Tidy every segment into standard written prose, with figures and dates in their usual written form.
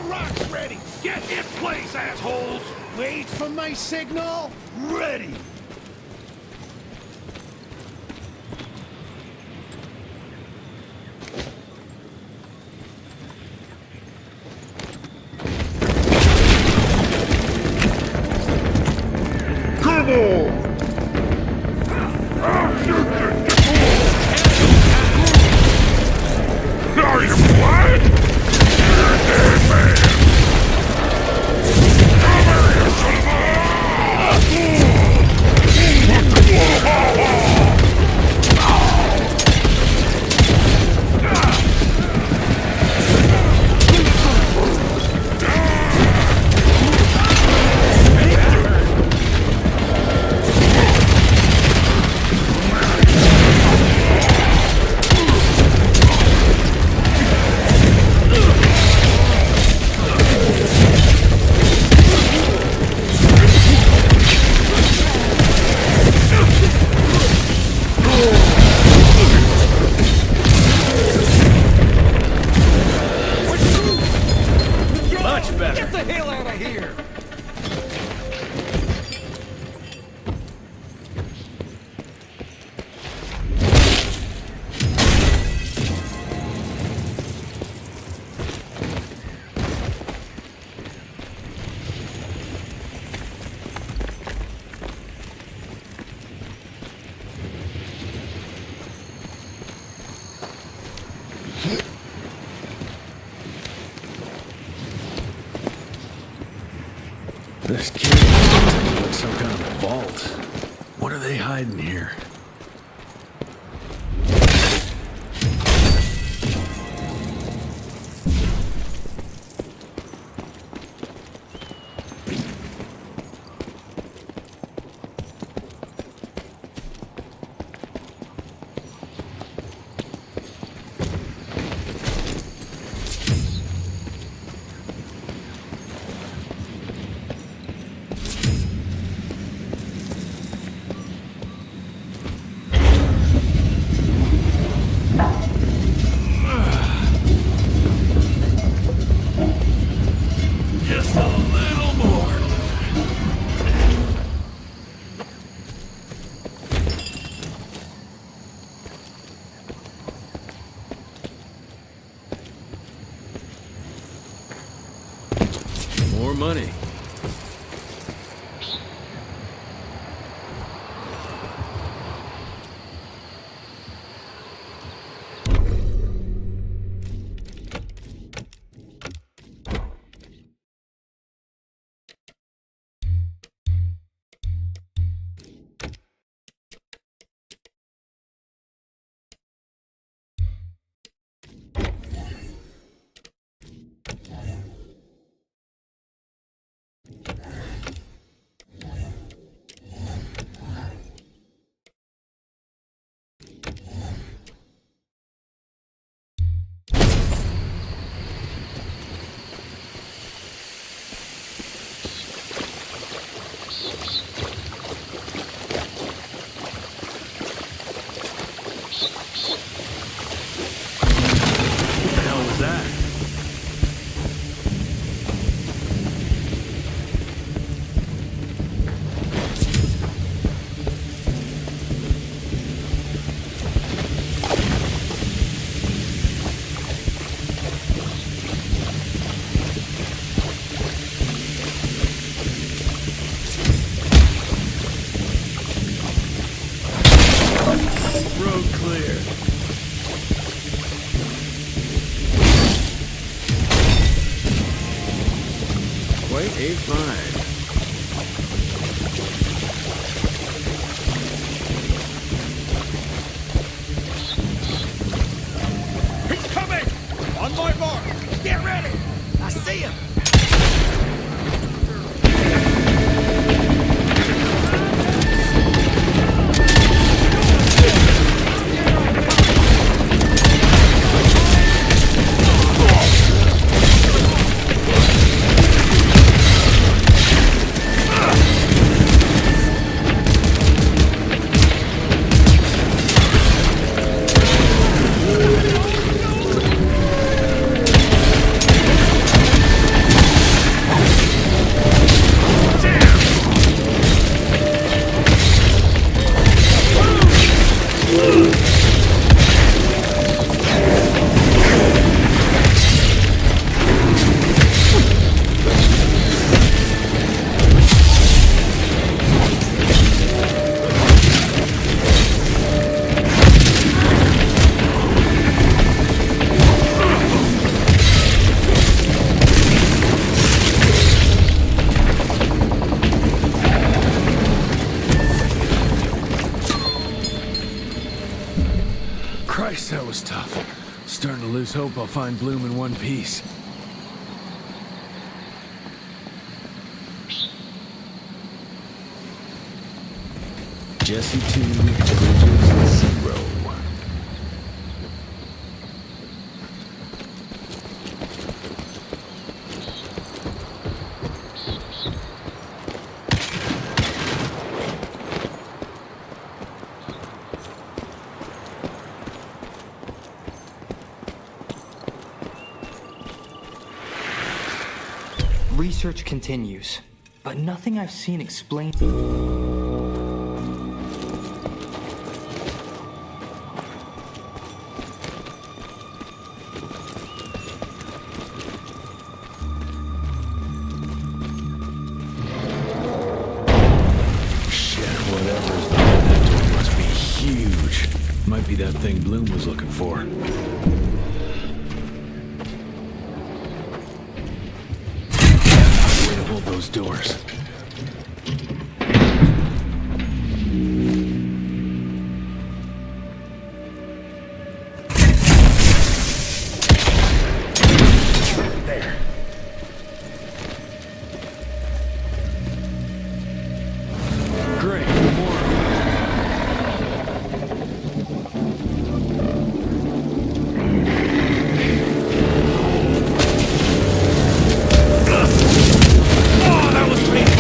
the rock's ready! Get in place, assholes! Wait for my signal! Ready! Come on! Are you what? You're dead, man! Come here, you son of Much better! Get the hell out of here! This kid looks like some kind of vault. What are they hiding here? Just a little more! More money. What the hell was that? Road clear. Quite a find. He's coming! On my mark! Get ready! I see him! lose hope I'll find Bloom in one piece. Jesse 2, Bridges 0. Research continues, but nothing I've seen explains. Shit, whatever's behind that door must be huge. Might be that thing Bloom was looking for. Way to hold those doors. There. Great, more. Oh, that was painful.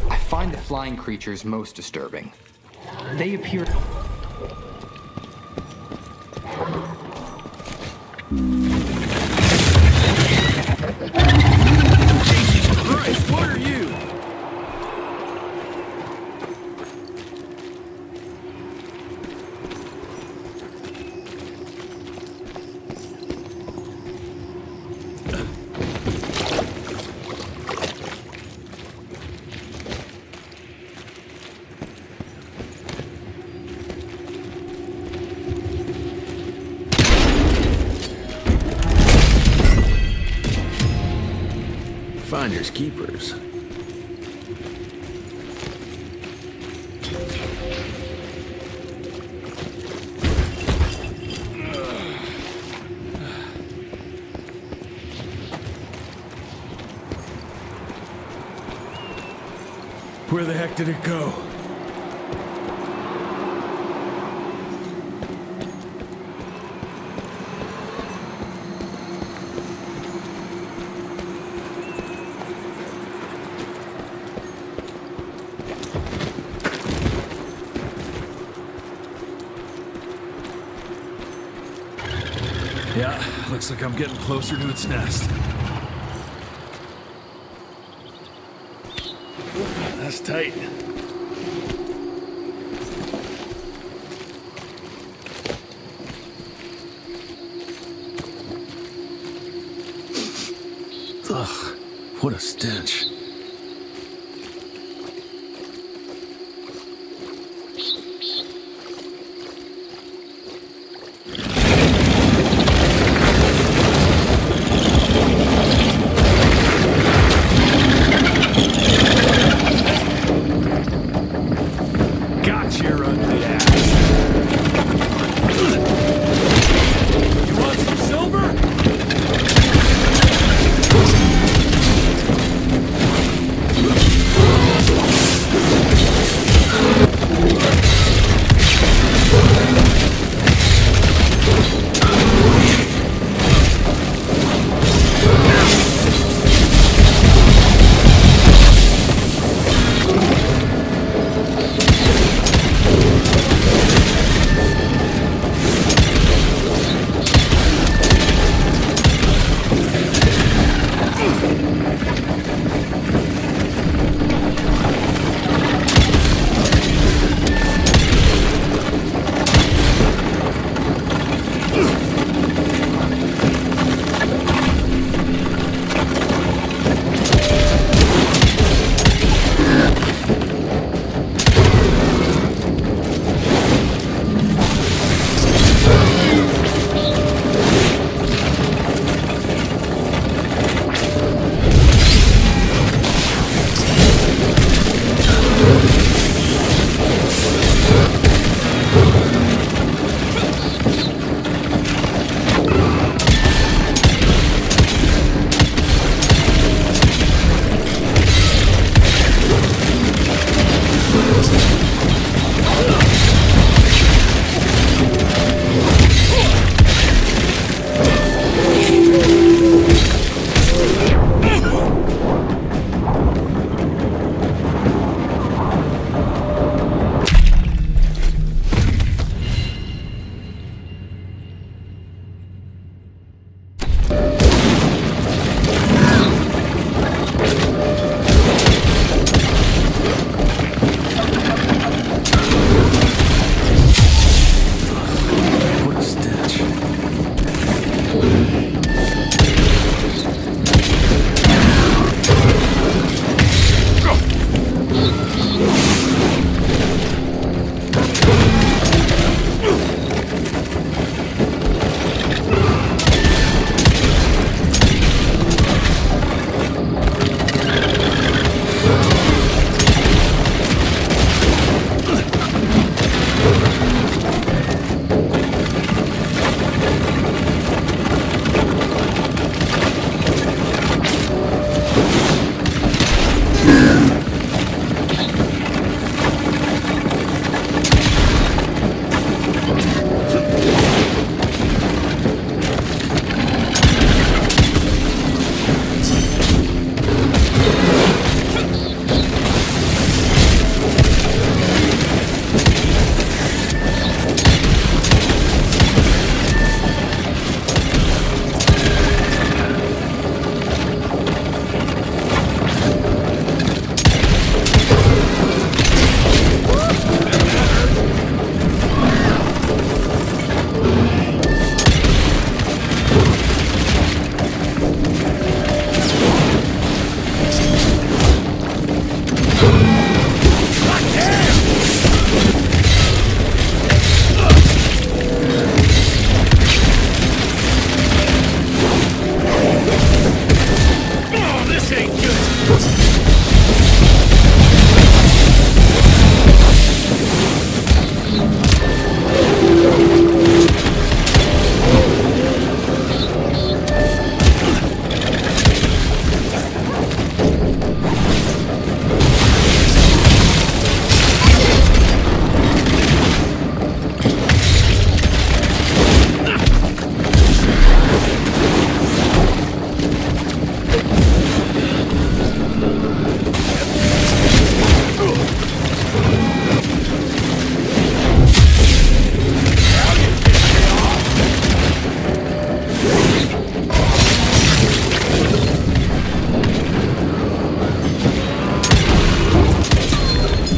I find the flying creatures most disturbing. They appear... Christ, what are you? Finders keepers. Where the heck did it go? Yeah, looks like I'm getting closer to its nest. That's tight. Ugh, what a stench. Got your ugly ass. You want some silver? Oh, this ain't good!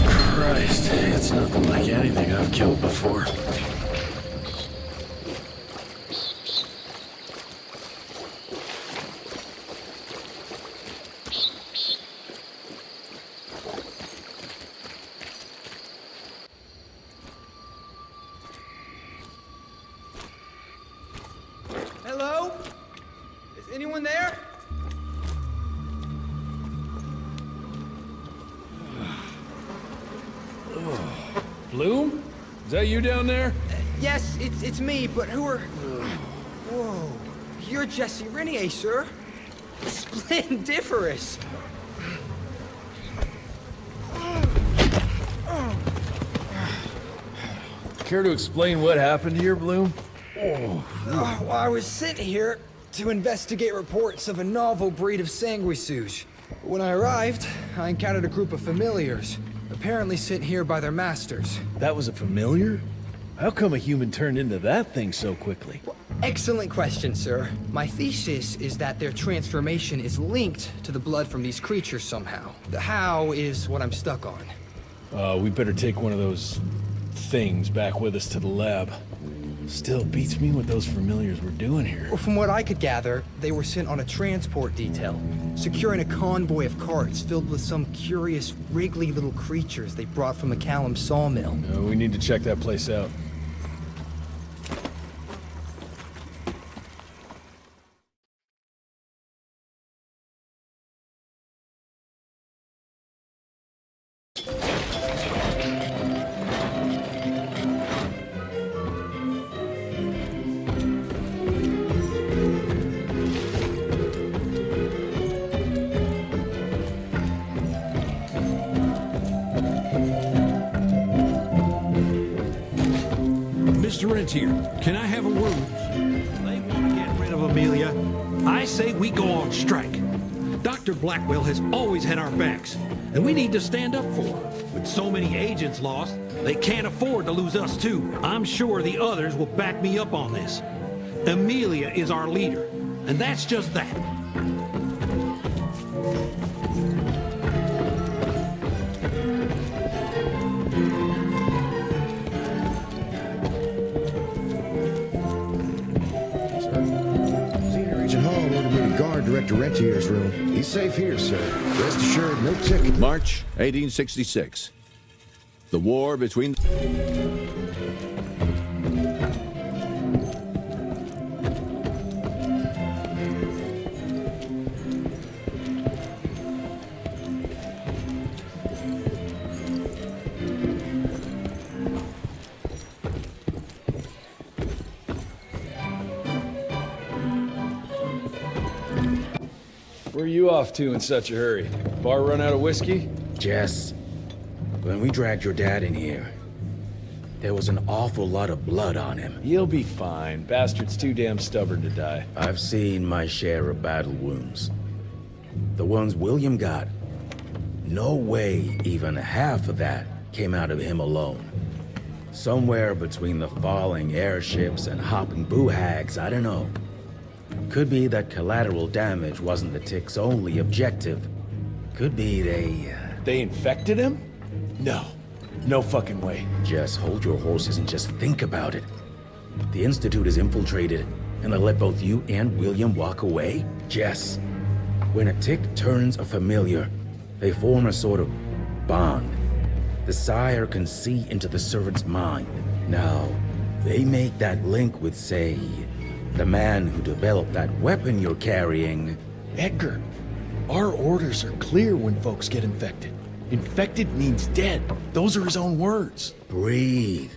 Christ, it's nothing like anything I've killed before. Hello? Is anyone there? Bloom? Is that you down there? Yes, it's me, but who are... Whoa. You're Jesse Renier, sir. Splendiferous. Care to explain what happened here, Bloom? Well, I was sent here to investigate reports of a novel breed of sanguisuge. When I arrived, I encountered a group of familiars, apparently sent here by their masters. That was a familiar? How come a human turned into that thing so quickly? Excellent question, sir. My thesis is that their transformation is linked to the blood from these creatures somehow. The how is what I'm stuck on. We better take one of those things back with us to the lab. Still beats me what those familiars were doing here. Well, from what I could gather, they were sent on a transport detail, securing a convoy of carts filled with some curious, wriggly little creatures they brought from McCallum sawmill. We need to check that place out. Mr. Rentier, can I have a word? They want to get rid of Amelia. I say we go on strike. Dr. Blackwell has always had our backs, and we need to stand up for her. With so many agents lost, they can't afford to lose us too. I'm sure the others will back me up on this. Amelia is our leader, and that's just that. Senior Agent Hall ordered me to guard Director Rentier's room. He's safe here, sir. Rest assured, no ticket. March 1866. The war between... Where are you off to in such a hurry? Bar run out of whiskey? Jess, when we dragged your dad in here, there was an awful lot of blood on him. He'll be fine. Bastard's too damn stubborn to die. I've seen my share of battle wounds. The ones William got, no way even half of that came out of him alone. Somewhere between the falling airships and hopping boo-hags, I don't know. Could be that collateral damage wasn't the Tick's only objective. Could be They infected him? No. No fucking way. Just hold your horses and just think about it. The Institute is infiltrated, and they let both you and William walk away? Jess, when a Tick turns a familiar, they form a sort of bond. The sire can see into the servant's mind. Now, they make that link with, say, the man who developed that weapon you're carrying. Edgar, our orders are clear when folks get infected. Infected means dead. Those are his own words. Breathe.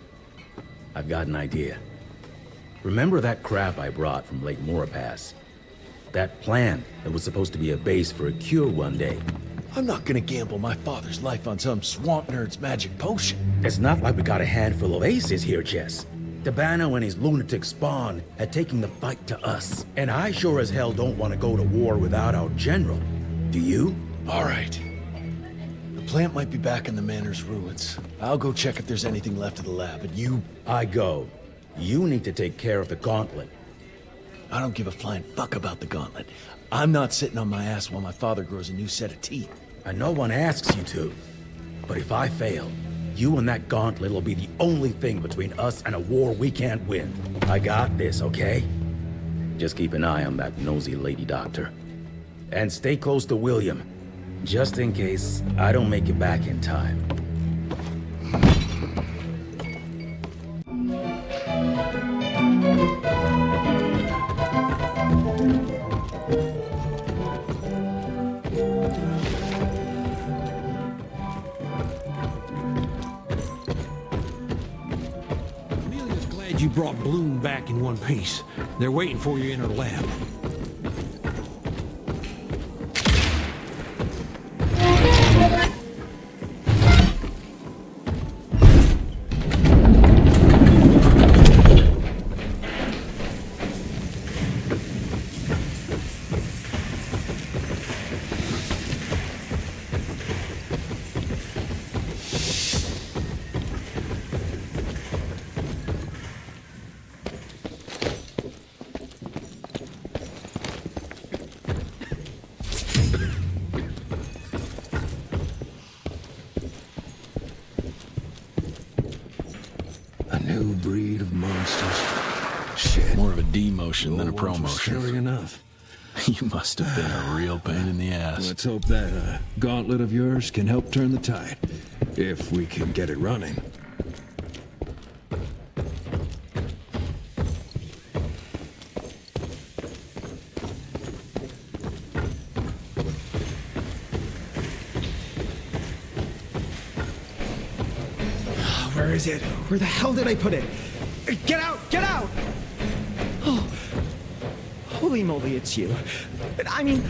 I've got an idea. Remember that crap I brought from Lake Morapass? That plant that was supposed to be a base for a cure one day. I'm not gonna gamble my father's life on some swamp nerd's magic potion. It's not like we got a handful of aces here, Jess. Dabano and his lunatic spawn had taken the fight to us. And I sure as hell don't want to go to war without our general. Do you? All right. The plant might be back in the manor's ruins. I'll go check if there's anything left of the lab, and you... I go. You need to take care of the gauntlet. I don't give a flying fuck about the gauntlet. I'm not sitting on my ass while my father grows a new set of teeth. And no one asks you to. But if I fail, you and that gauntlet will be the only thing between us and a war we can't win. I got this, okay? Just keep an eye on that nosy lady doctor. And stay close to William, just in case I don't make it back in time. Amelia's glad you brought Bloom back in one piece. They're waiting for you in her lab. New breed of monsters. Shit. More of a demotion than a Old ones were promotion. Scary enough. You must have been a real pain in the ass. Let's hope that gauntlet of yours can help turn the tide. If we can get it running. Where is it? Where the hell did I put it? Get out! Get out! Oh, holy moly, it's you. I mean,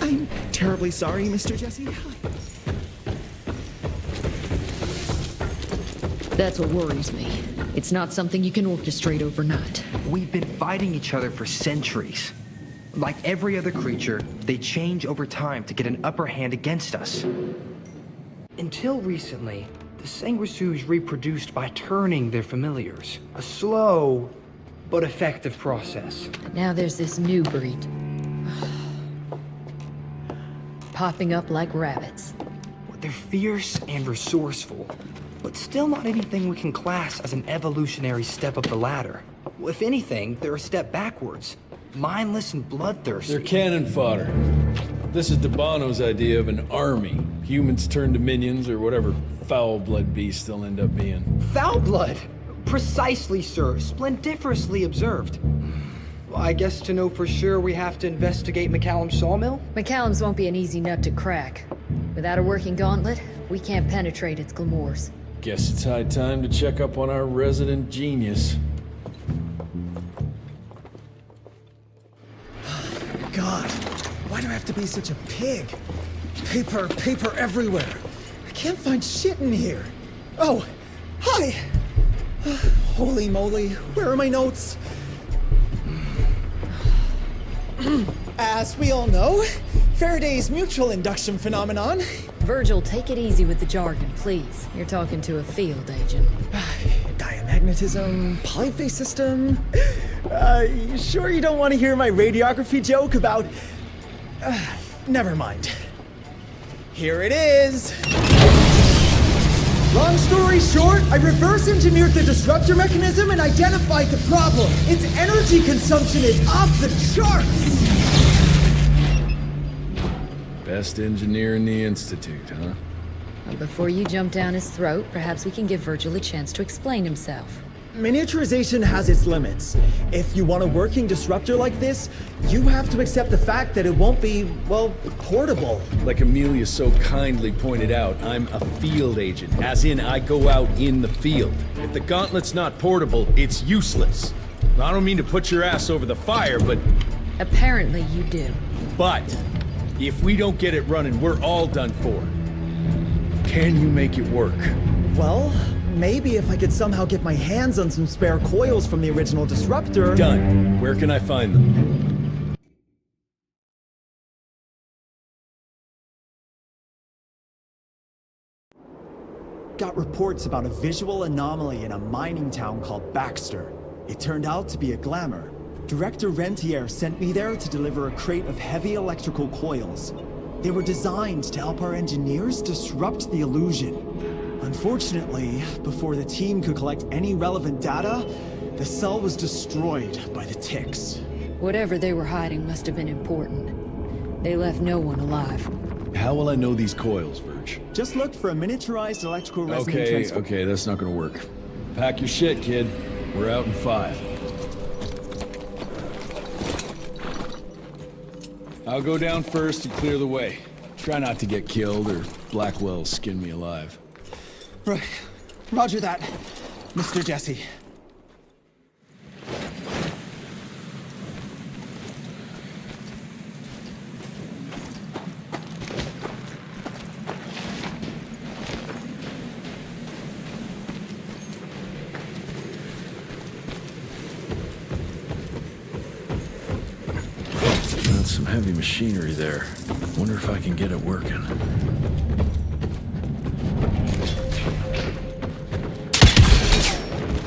I'm terribly sorry, Mr. Jesse. That's what worries me. It's not something you can orchestrate overnight. We've been fighting each other for centuries. Like every other creature, they change over time to get an upper hand against us. Until recently, the Sanguisuge reproduced by turning their familiars. A slow, but effective process. But now there's this new breed. Popping up like rabbits. They're fierce and resourceful, but still not anything we can class as an evolutionary step up the ladder. If anything, they're a step backwards. Mindless and bloodthirsty. They're cannon fodder. This is Dabano's idea of an army. Humans turn to minions or whatever foul blood beasts they'll end up being. Foul blood? Precisely, sir. Splendiferously observed. Well, I guess to know for sure we have to investigate McCallum's sawmill? McCallum's won't be an easy nut to crack. Without a working gauntlet, we can't penetrate its glamours. Guess it's high time to check up on our resident genius. God, why do I have to be such a pig? Paper everywhere. I can't find shit in here. Oh, hi! Holy moly, where are my notes? As we all know, Faraday's mutual induction phenomenon. Virgil, take it easy with the jargon, please. You're talking to a field agent. Diamagnetism, polyphase system. You sure you don't want to hear my radiography joke about... never mind. Here it is. Long story short, I reverse engineered the disruptor mechanism and identified the problem. Its energy consumption is off the charts. Best engineer in the Institute, huh? Well, before you jump down his throat, perhaps we can give Virgil a chance to explain himself. Miniaturization has its limits. If you want a working disruptor like this, you have to accept the fact that it won't be, well, portable. Like Amelia so kindly pointed out, I'm a field agent, as in I go out in the field. If the gauntlet's not portable, it's useless. I don't mean to put your ass over the fire, but... Apparently you do. But, if we don't get it running, we're all done for. Can you make it work? Well, maybe if I could somehow get my hands on some spare coils from the original disruptor... Done. Where can I find them? Got reports about a visual anomaly in a mining town called Baxter. It turned out to be a glamour. Director Rentier sent me there to deliver a crate of heavy electrical coils. They were designed to help our engineers disrupt the illusion. Unfortunately, before the team could collect any relevant data, the cell was destroyed by the ticks. Whatever they were hiding must have been important. They left no one alive. How will I know these coils, Verge? Just look for a miniaturized electrical resonant transfer. Okay, that's not gonna work. Pack your shit, kid. We're out in 5. I'll go down first and clear the way. Try not to get killed or Blackwell skin me alive. Right. Roger that, Mr. Jesse. That's some heavy machinery there. Wonder if I can get it working.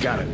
Got it.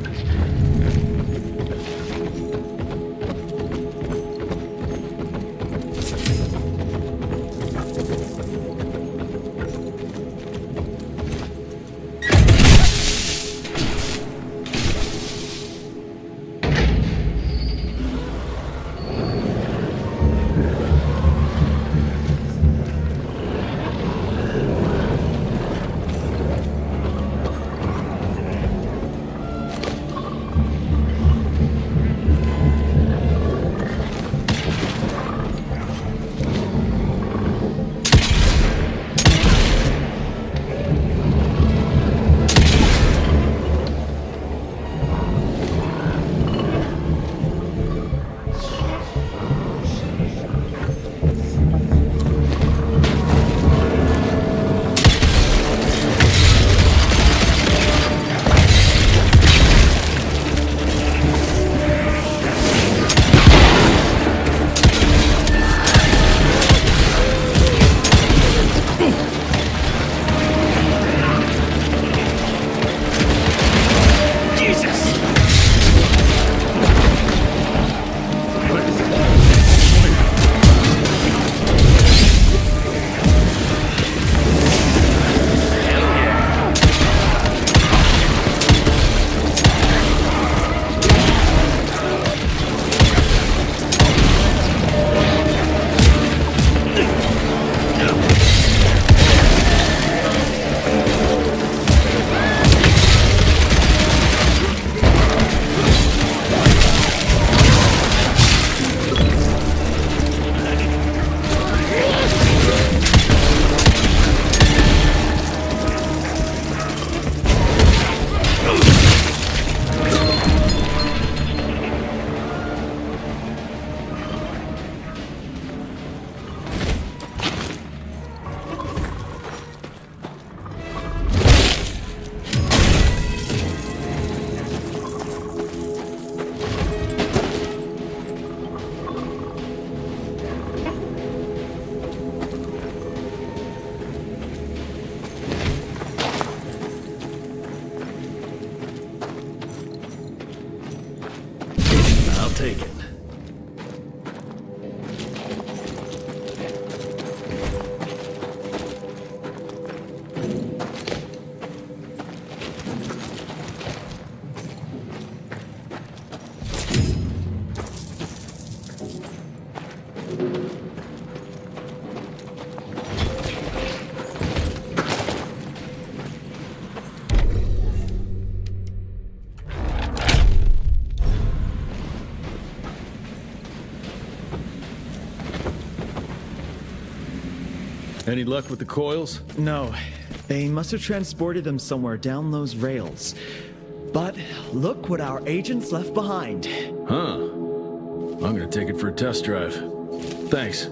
Take it. Any luck with the coils? No. They must have transported them somewhere down those rails. But look what our agents left behind. Huh. I'm gonna take it for a test drive. Thanks.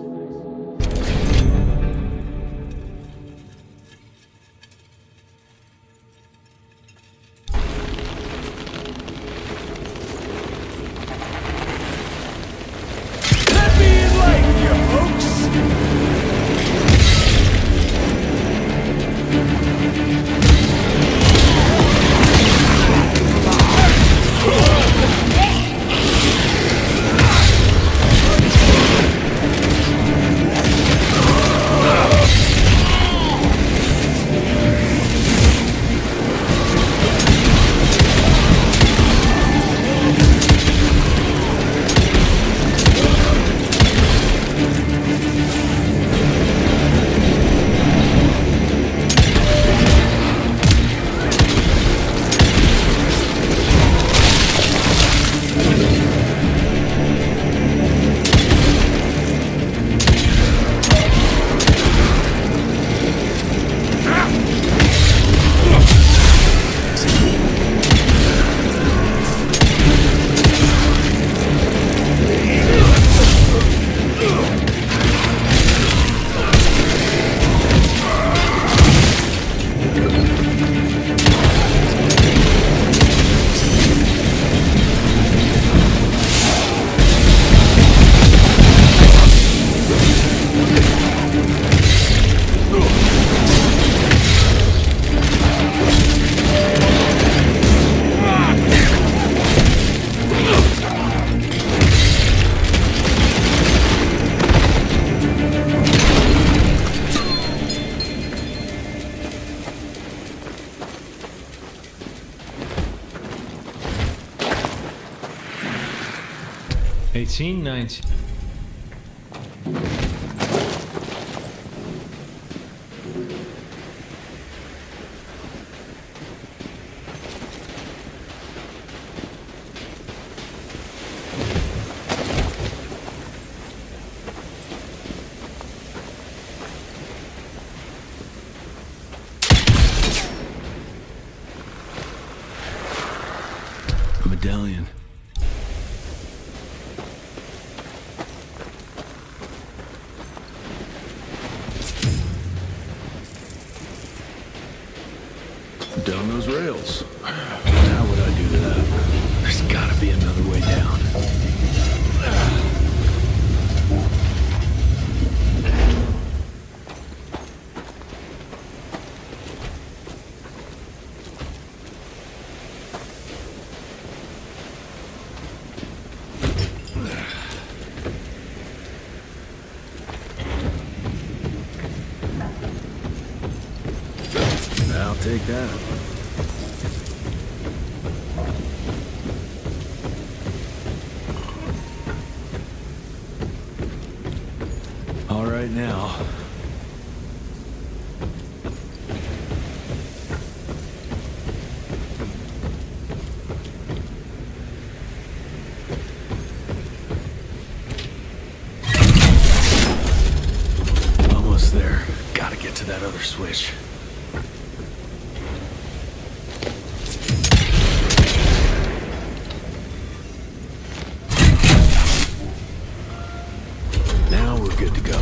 Medallion. Down those rails. How would I do that? There's gotta be another way down. I'll take that. All right now. Almost there. Gotta get to that other switch. Now we're good to go.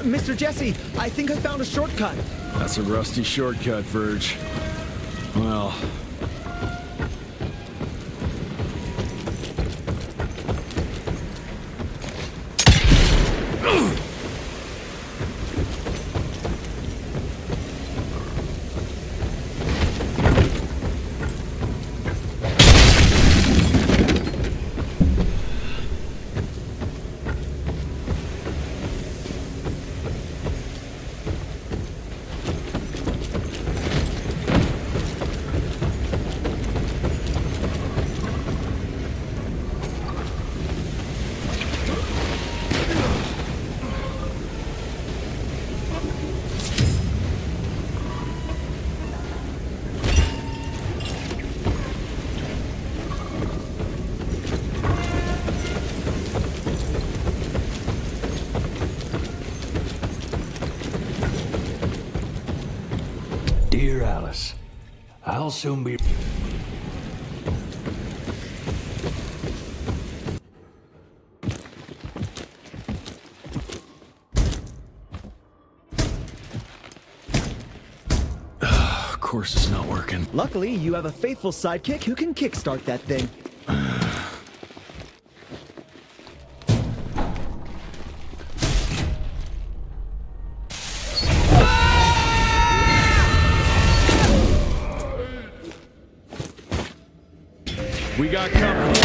Mr. Jesse, I think I found a shortcut. That's a rusty shortcut, Verge. Well... here, Alice. I'll soon be... Of course it's not working. Luckily, you have a faithful sidekick who can kickstart that thing. We got company.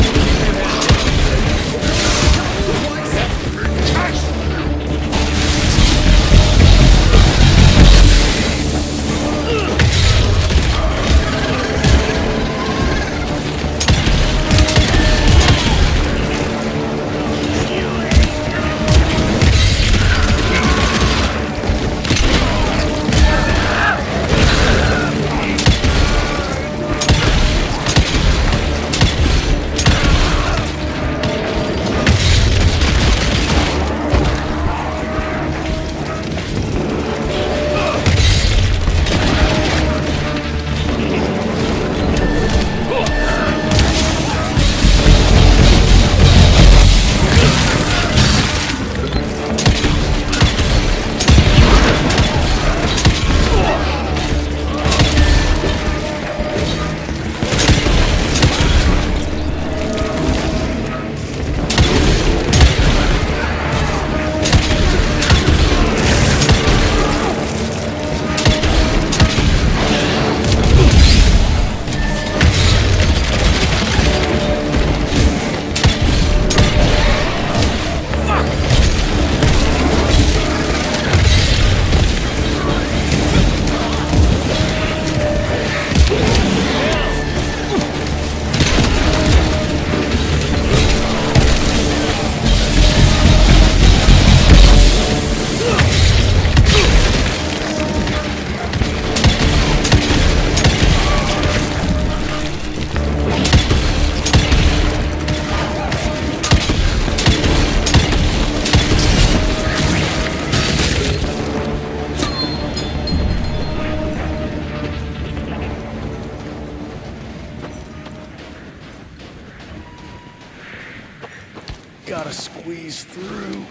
Gotta squeeze through.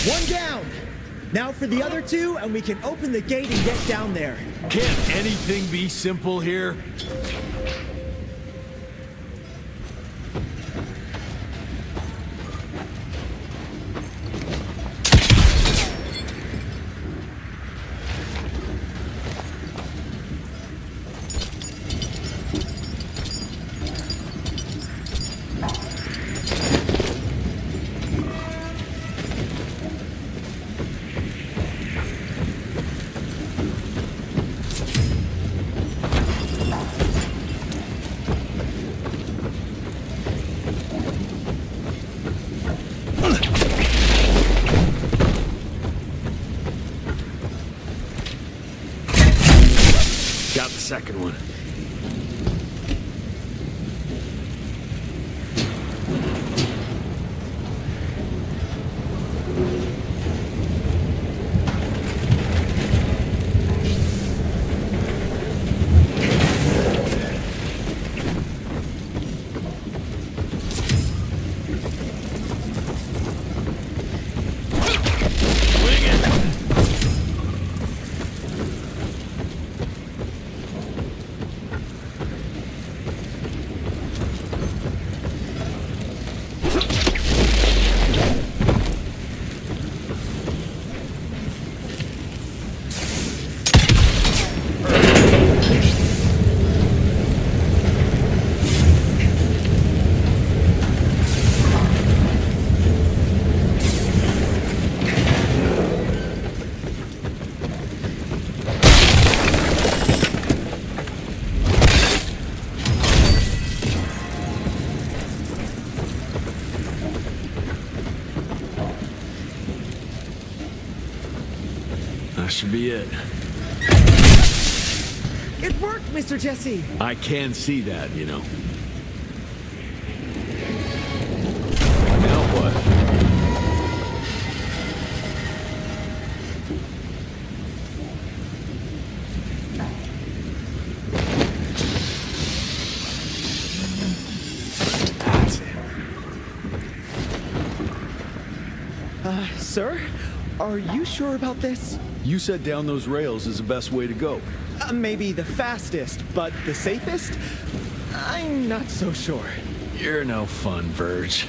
One down! Now for the other two, and we can open the gate and get down there. Can't anything be simple here? Got the second one. That should be it. It worked, Mr. Jesse! I can see that, you know. Now what? Sir? Are you sure about this? You said down those rails is the best way to go. Maybe the fastest, but the safest? I'm not so sure. You're no fun, Verge.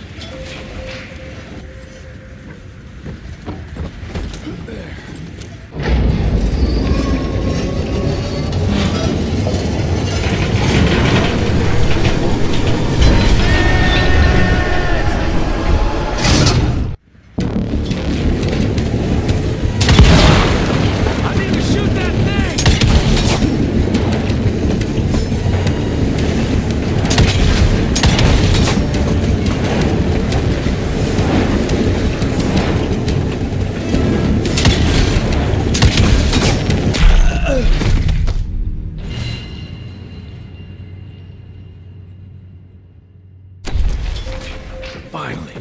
Finally.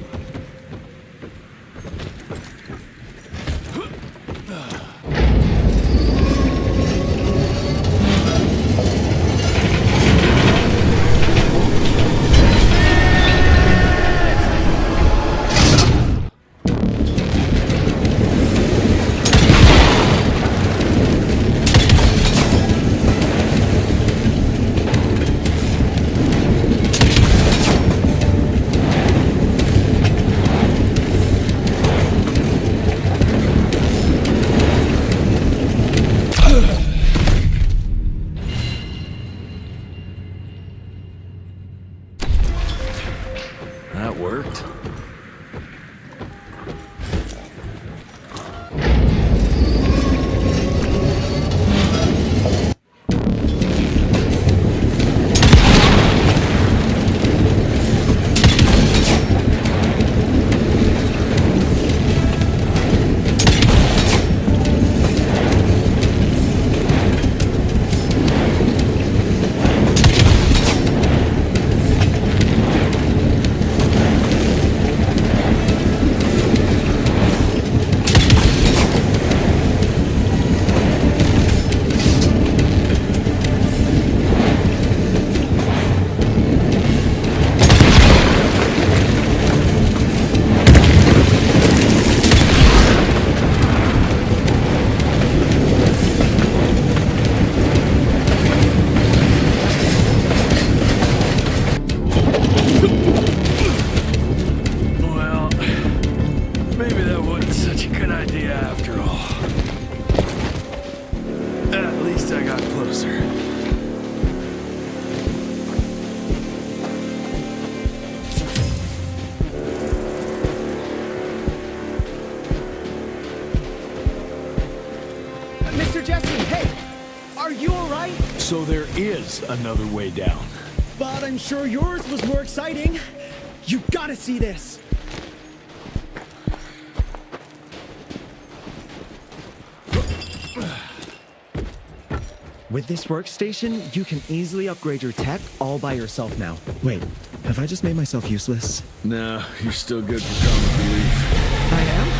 That worked. So there is another way down. But I'm sure yours was more exciting. You gotta see this. With this workstation, you can easily upgrade your tech all by yourself now. Wait, have I just made myself useless? No, you're still good for comic relief. I am?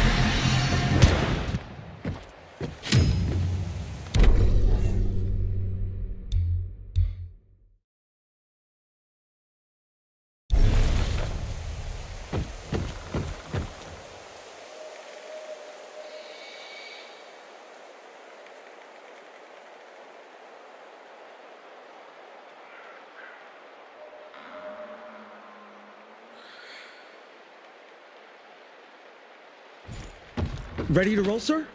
Ready to roll, sir?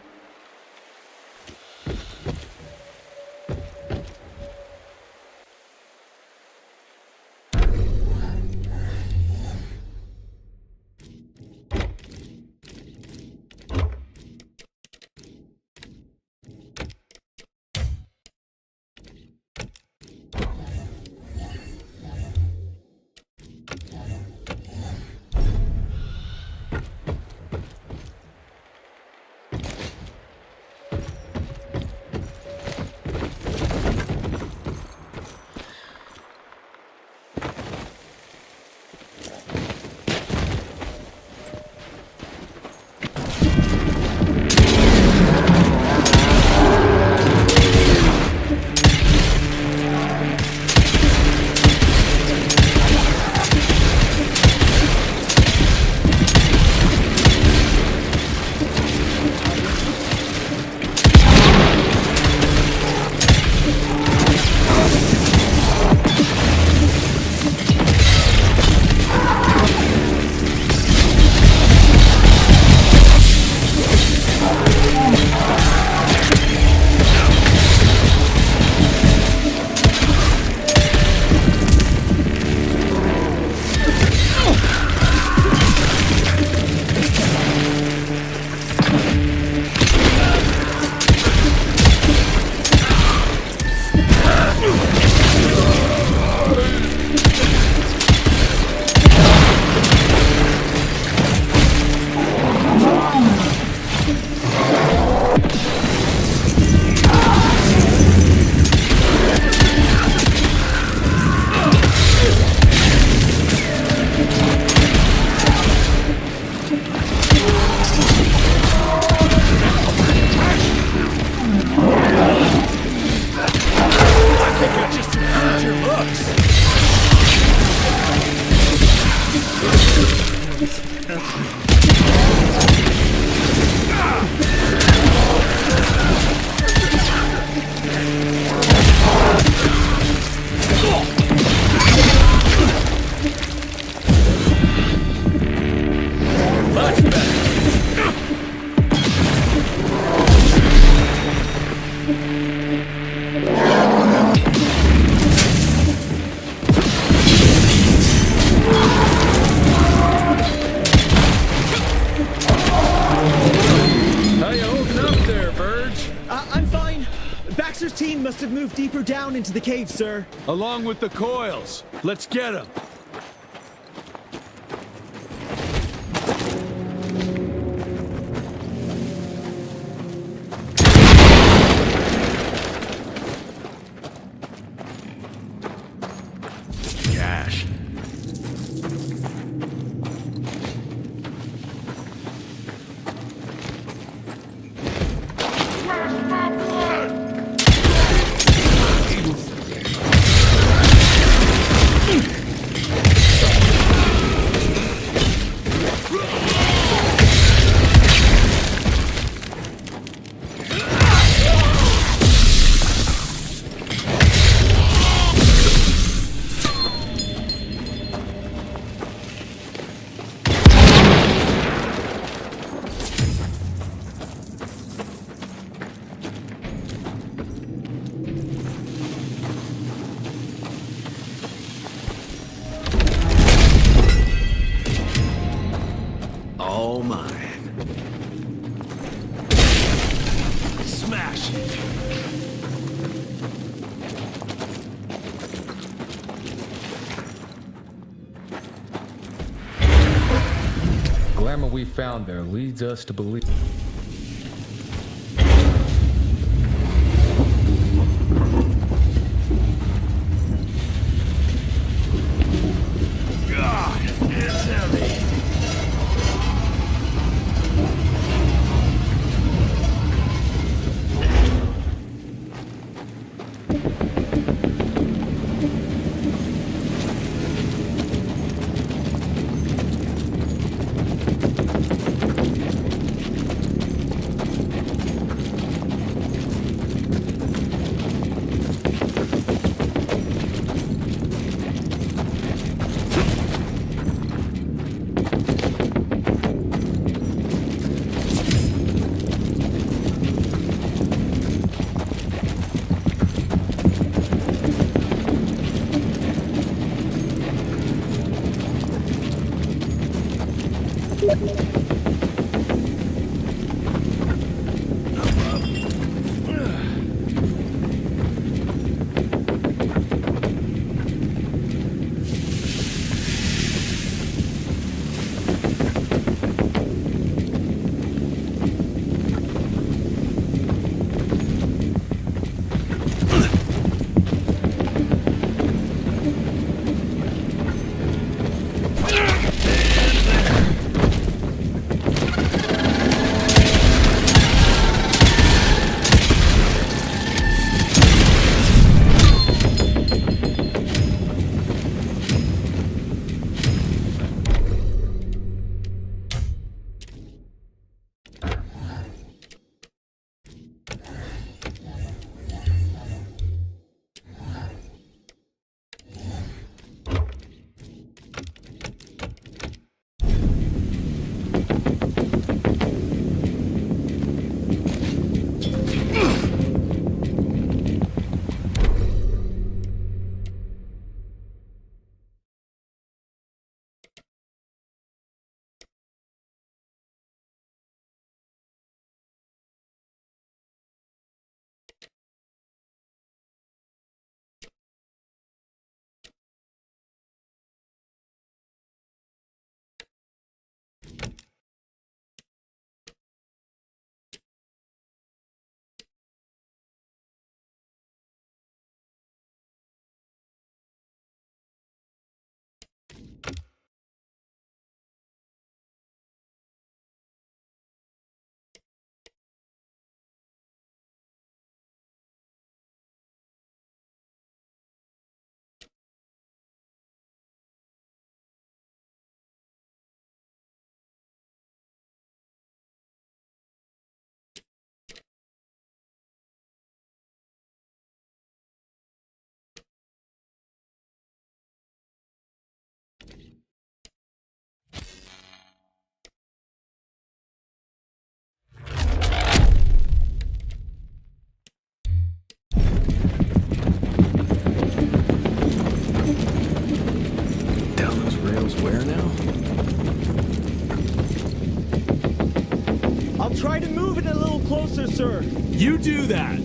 I'm fine. Baxter's team must have moved deeper down into the cave, sir. Along with the coils. Let's get them. Cash. All mine. Smash it. Glamour we found there leads us to believe. God, it's heavy. Try to move it a little closer, sir. You do that.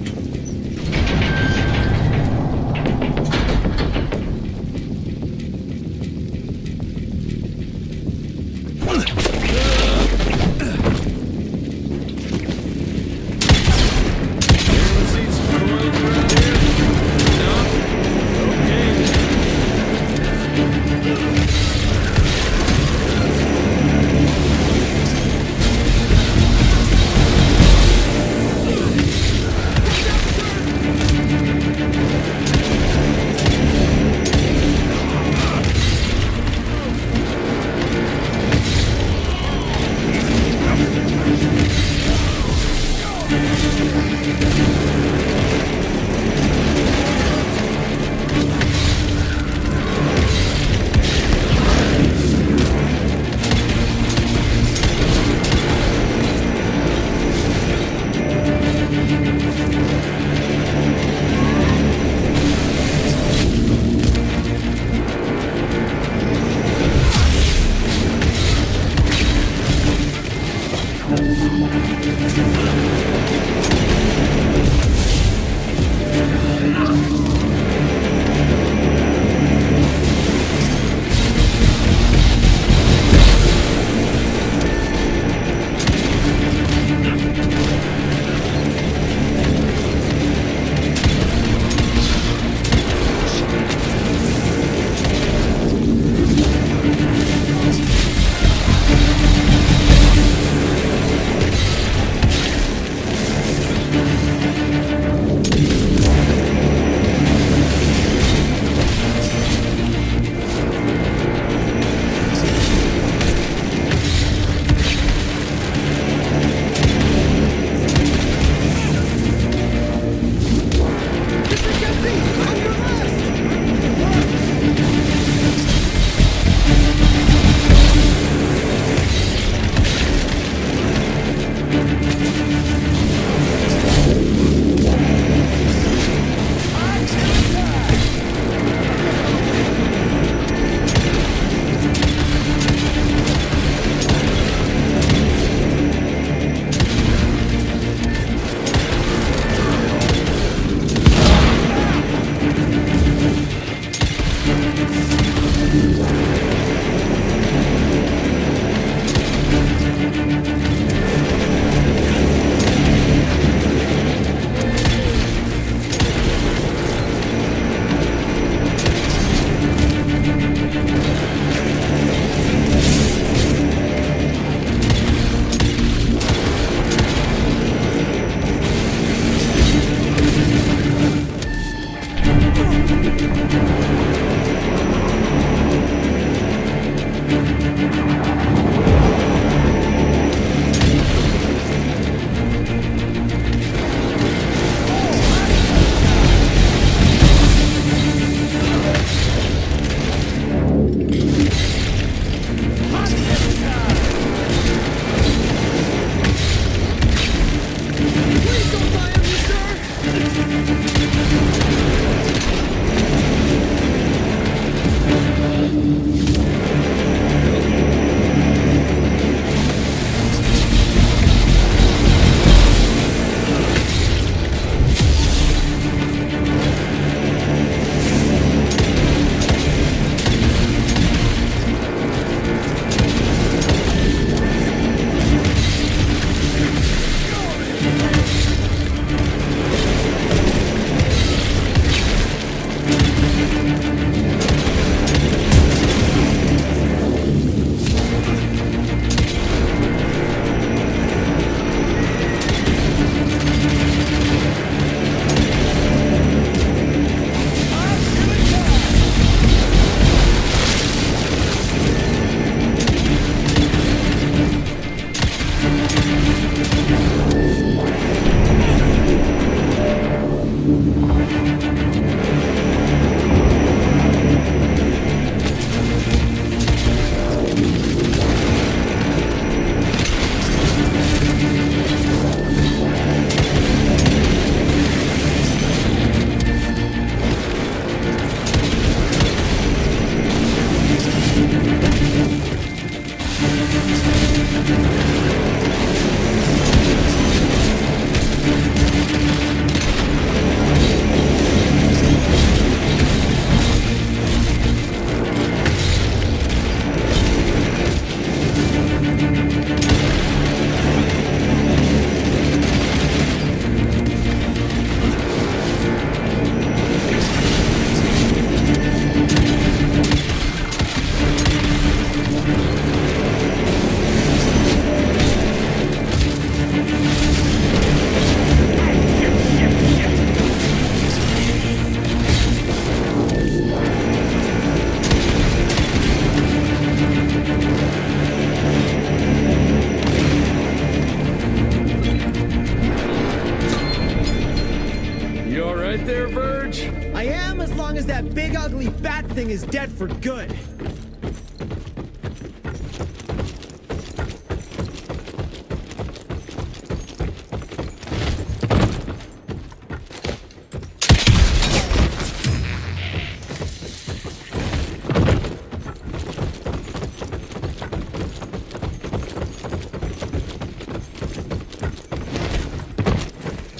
That big ugly bat thing is dead for good.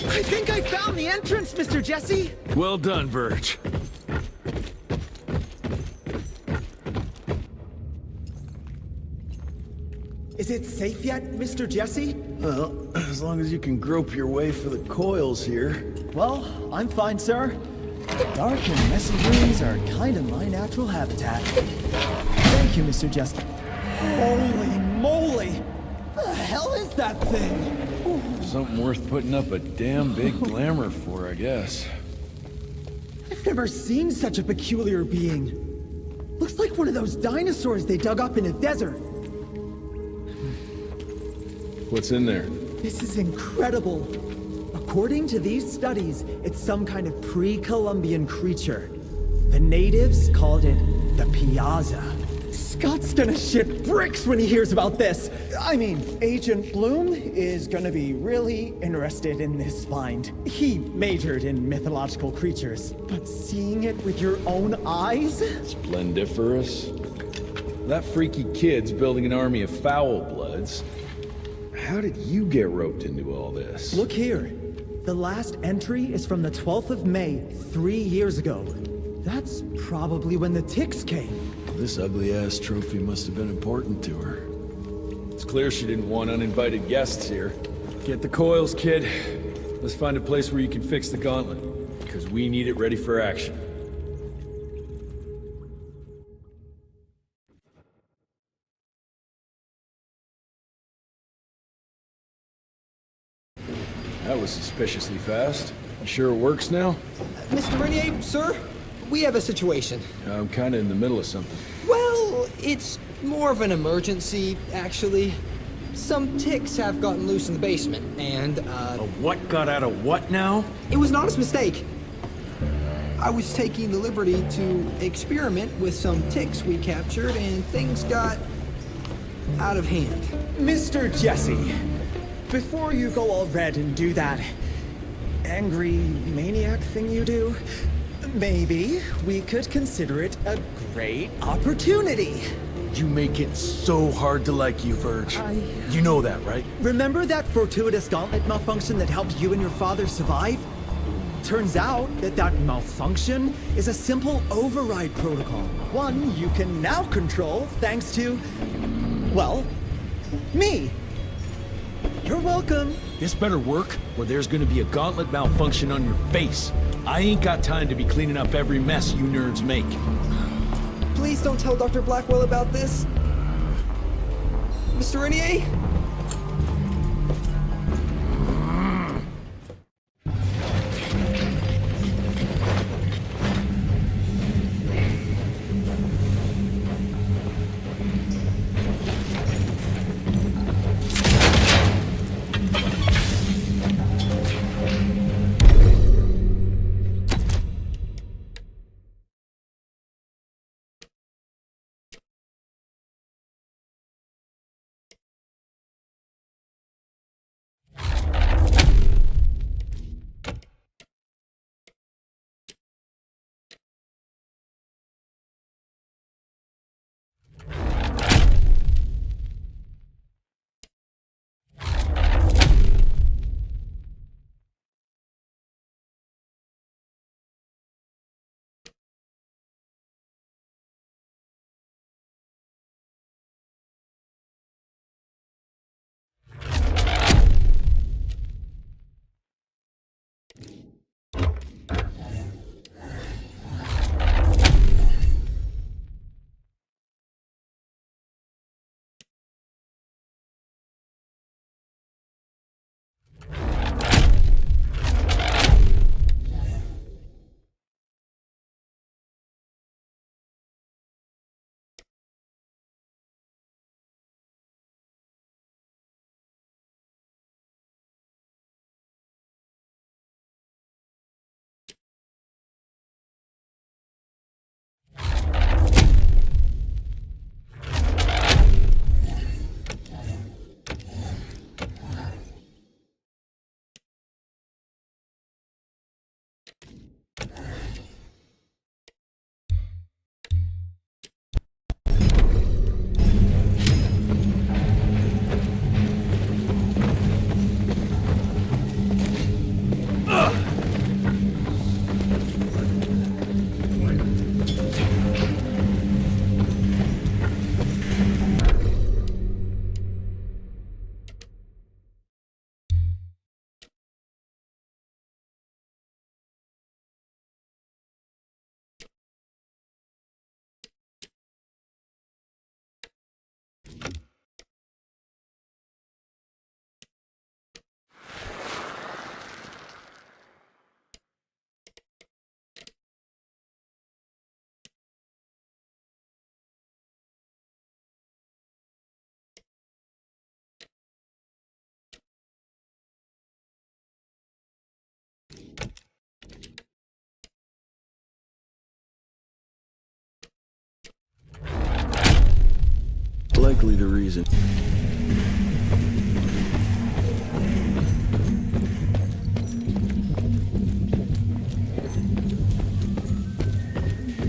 I think I found the entrance, Mr. Jesse! Well done, Verge. Is it safe yet, Mr. Jesse? Well, as long as you can grope your way for the coils here. Well, I'm fine, sir. Dark and messy rooms are kind of my natural habitat. Thank you, Mr. Jesse. Holy moly! The hell is that thing? Something worth putting up a damn big glamour for, I guess. I've never seen such a peculiar being. Looks like one of those dinosaurs they dug up in a desert. What's in there? This is incredible. According to these studies, it's some kind of pre-Columbian creature. The natives called it the Piazza. Scott's gonna shit bricks when he hears about this. I mean, Agent Bloom is gonna be really interested in this find. He majored in mythological creatures, but seeing it with your own eyes? Splendiferous. That freaky kid's building an army of foul bloods. How did you get roped into all this? Look here. The last entry is from the 12th of May, 3 years ago. That's probably when the ticks came. This ugly-ass trophy must have been important to her. It's clear she didn't want uninvited guests here. Get the coils, kid. Let's find a place where you can fix the gauntlet, because we need it ready for action. That was suspiciously fast. You sure it works now? Mr. Renier, sir, we have a situation. I'm kind of in the middle of something. Well, it's more of an emergency, actually. Some ticks have gotten loose in the basement, and, A what got out of what now? It was an honest mistake. I was taking the liberty to experiment with some ticks we captured, and things got out of hand. Mr. Jesse, before you go all red and do that angry maniac thing you do, maybe we could consider it a great opportunity. You make it so hard to like you, Verge. You know that, right? Remember that fortuitous gauntlet malfunction that helped you and your father survive? Turns out that malfunction is a simple override protocol. One you can now control thanks to, well, me. You're welcome. This better work, or there's gonna be a gauntlet malfunction on your face. I ain't got time to be cleaning up every mess you nerds make. Please don't tell Dr. Blackwell about this. Mr. Renier? exactly the reason.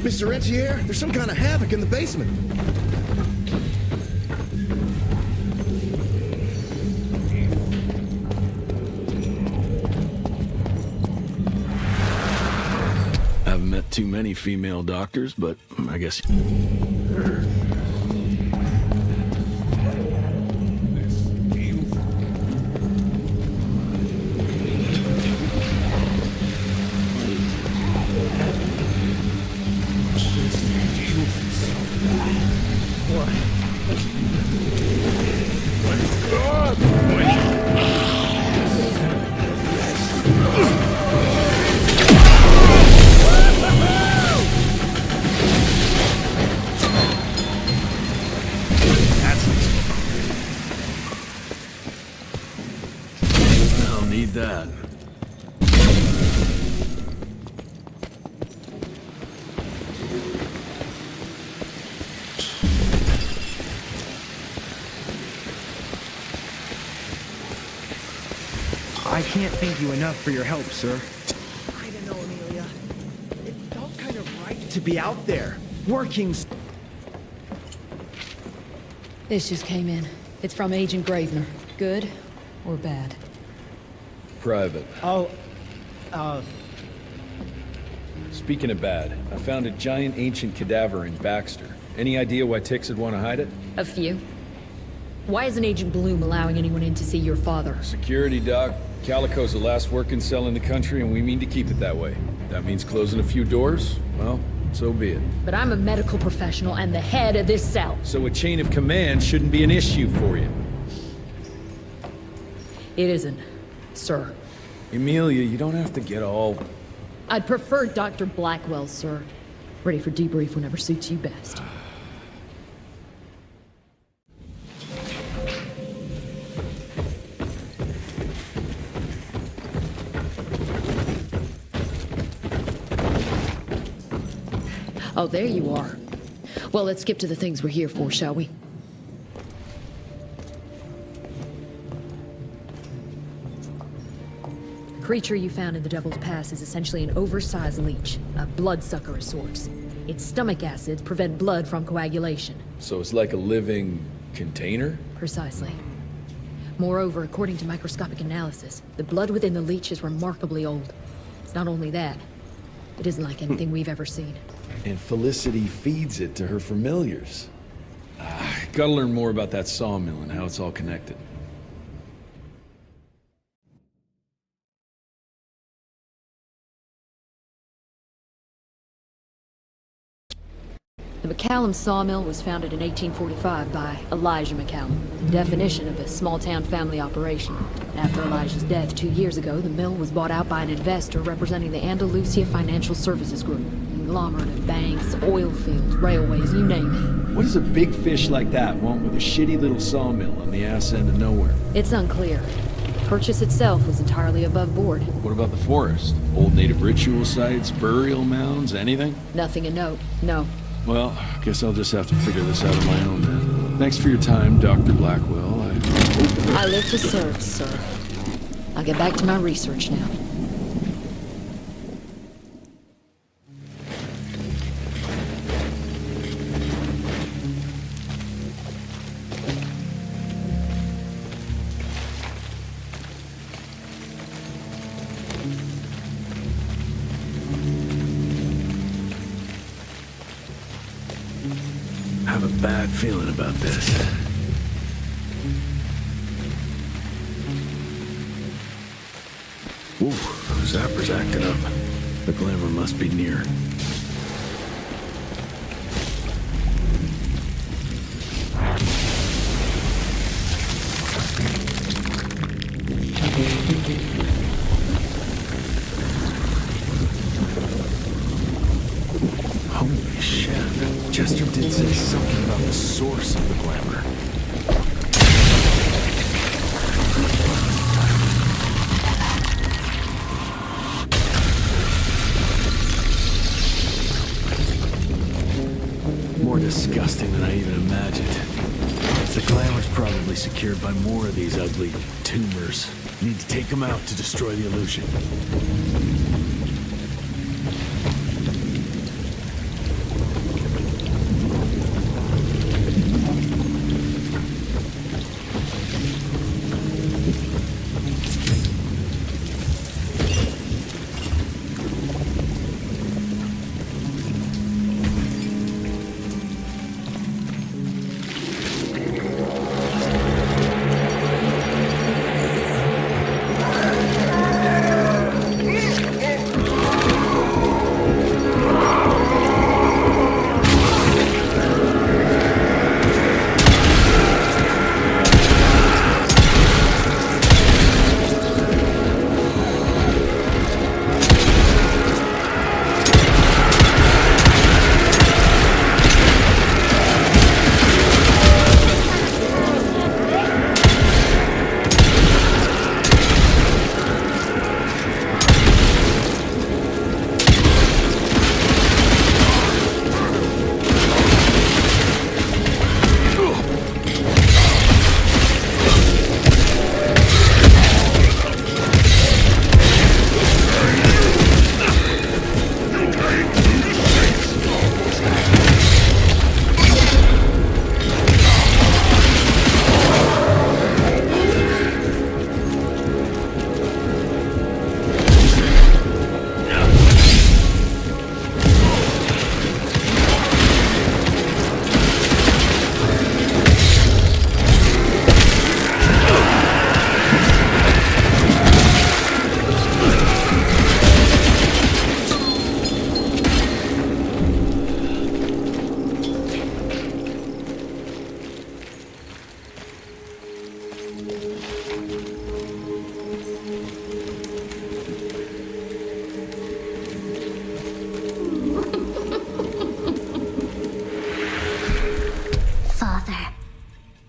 Mr. Rentier, there's some kind of havoc in the basement. I've met too many female doctors, but I guess... I'll need that. I can't thank you enough for your help, sir. I don't know, Amelia. It felt kind of right to be out there, working. This just came in. It's from Agent Gravener. Good or bad? Private. Oh, Speaking of bad, I found a giant ancient cadaver in Baxter. Any idea why Tix would want to hide it? A few. Why isn't Agent Bloom allowing anyone in to see your father? Security, Doc. Calico's the last working cell in the country, and we mean to keep it that way. That means closing a few doors? Well, so be it. But I'm a medical professional and the head of this cell. So a chain of command shouldn't be an issue for you. It isn't, sir. Emilia, you don't have to get all... I'd prefer Dr. Blackwell, sir. Ready for debrief whenever suits you best. Oh, there you are. Well, let's skip to the things we're here for, shall we? The creature you found in the Devil's Pass is essentially an oversized leech, a bloodsucker of sorts. Its stomach acids prevent blood from coagulation. So it's like a living container? Precisely. Moreover, according to microscopic analysis, the blood within the leech is remarkably old. It's not only that, it isn't like anything we've ever seen. And Felicity feeds it to her familiars. Gotta learn more about that sawmill and how it's all connected. The McCallum sawmill was founded in 1845 by Elijah McCallum, the definition of a small-town family operation. After Elijah's death 2 years ago, the mill was bought out by an investor representing the Andalusia Financial Services Group. Conglomerate of banks, oil fields, railways, you name it. What does a big fish like that want with a shitty little sawmill on the ass end of nowhere? It's unclear. The purchase itself was entirely above board. What about the forest? Old native ritual sites, burial mounds, anything? Nothing a note, no. Well, I guess I'll just have to figure this out on my own then. Thanks for your time, Dr. Blackwell. I live to serve, sir. I'll get back to my research now. I have a bad feeling about this. Ooh, Zapper's acting up. The glamour must be near. Holy shit. Chester did say something about the source of the glamour. More disgusting than I even imagined. captured by more of these ugly tumors. Need to take them out to destroy the illusion.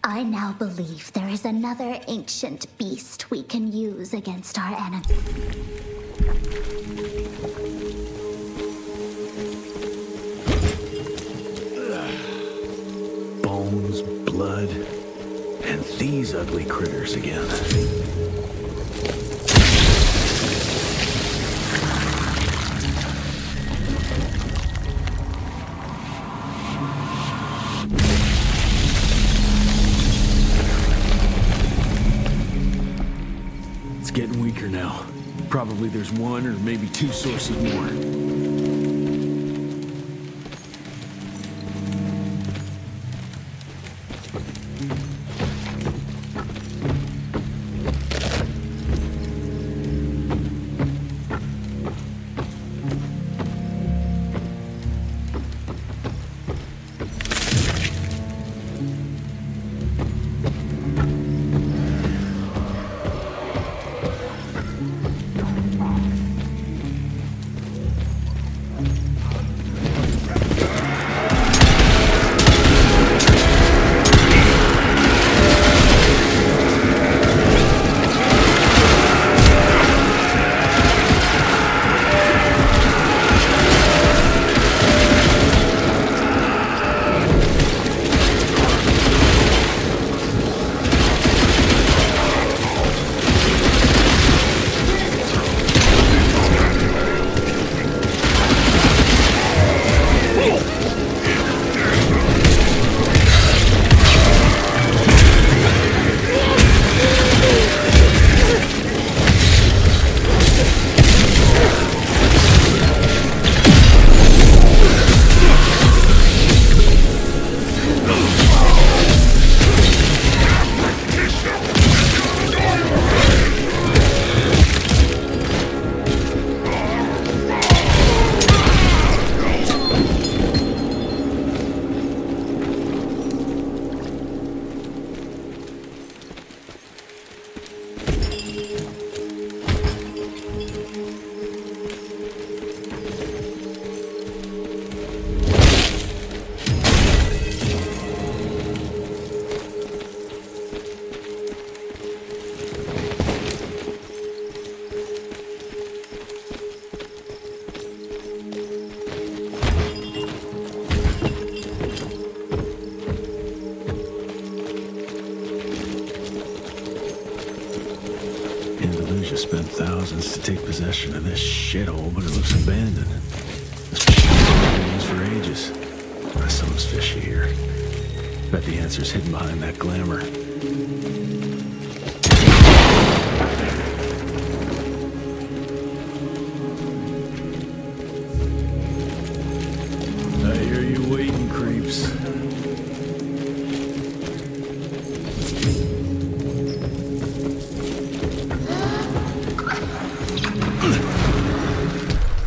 I now believe there is another ancient beast we can use against our enemy. Bones, blood, and these ugly critters again. It's getting weaker now. Probably there's one or maybe two sources more. just spent thousands to take possession of this shithole, but it looks abandoned. This machine's been used for ages. Something's fishy here. Bet the answer's hidden behind that glamour. I hear you waiting, creeps.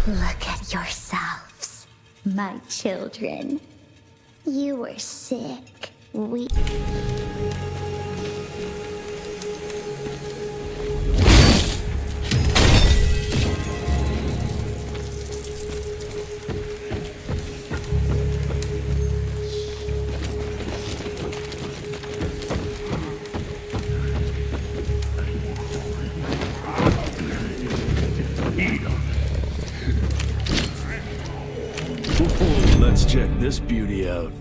Look at yourselves, my children. You were sick, weak. Let's check this beauty out.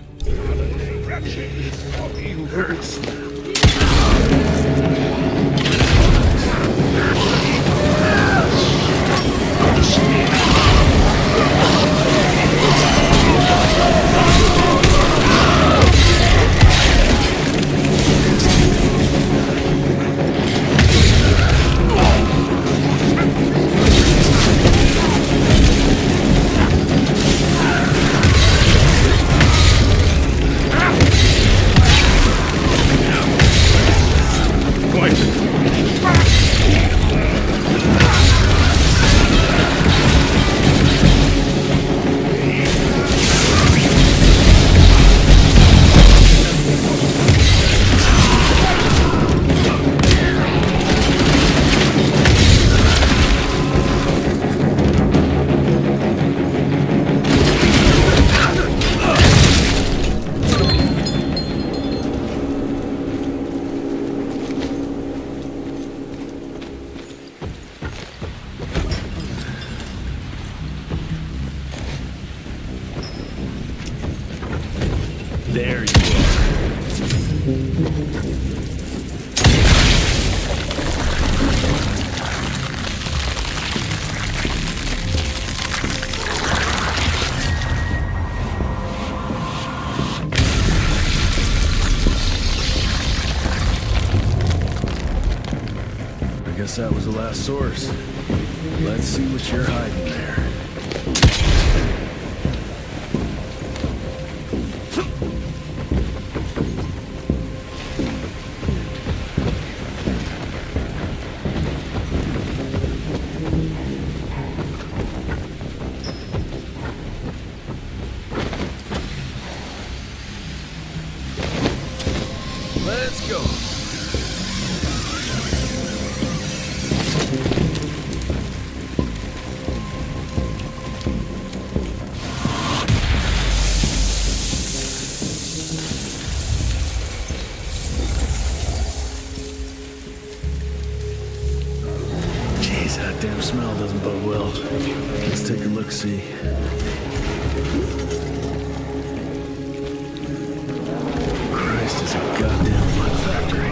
There you I guess that was the last source. Let's see what you're hiding there. Let's go. Jeez, that damn smell doesn't bode well. Let's take a look-see. Christ, it's a goddamn blood factory.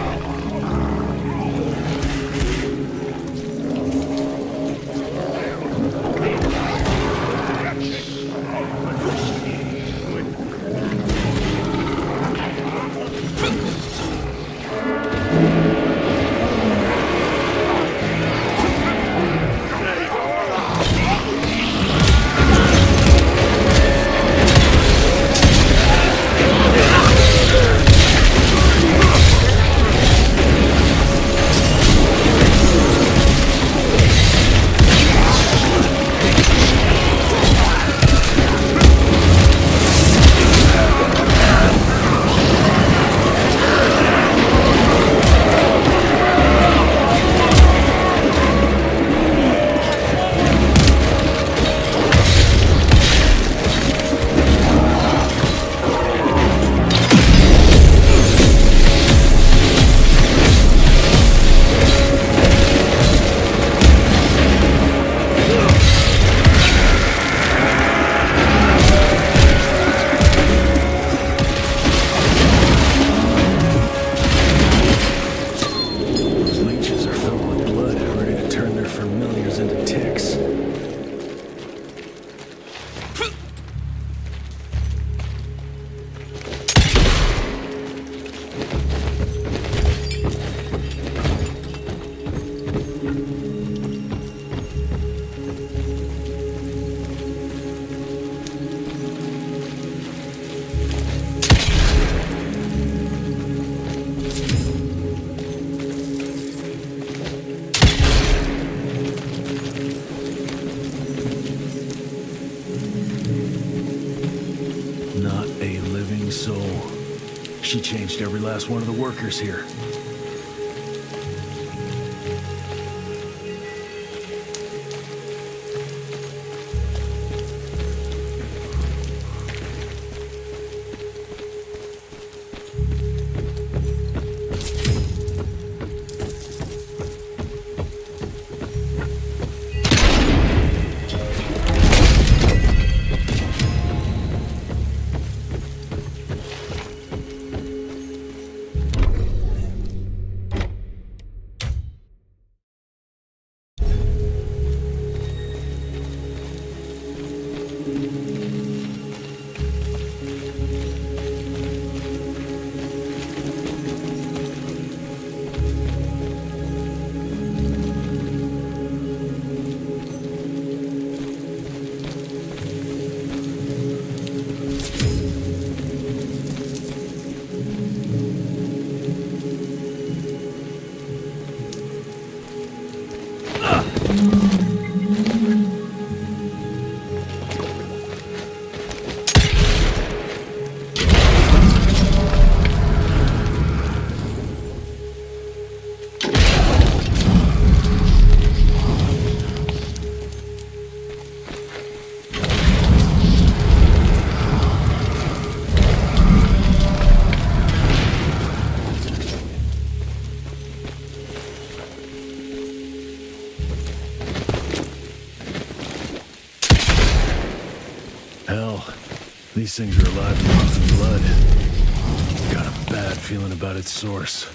She changed every last one of the workers here. Hell, these things are alive and off in blood. Got a bad feeling about its source.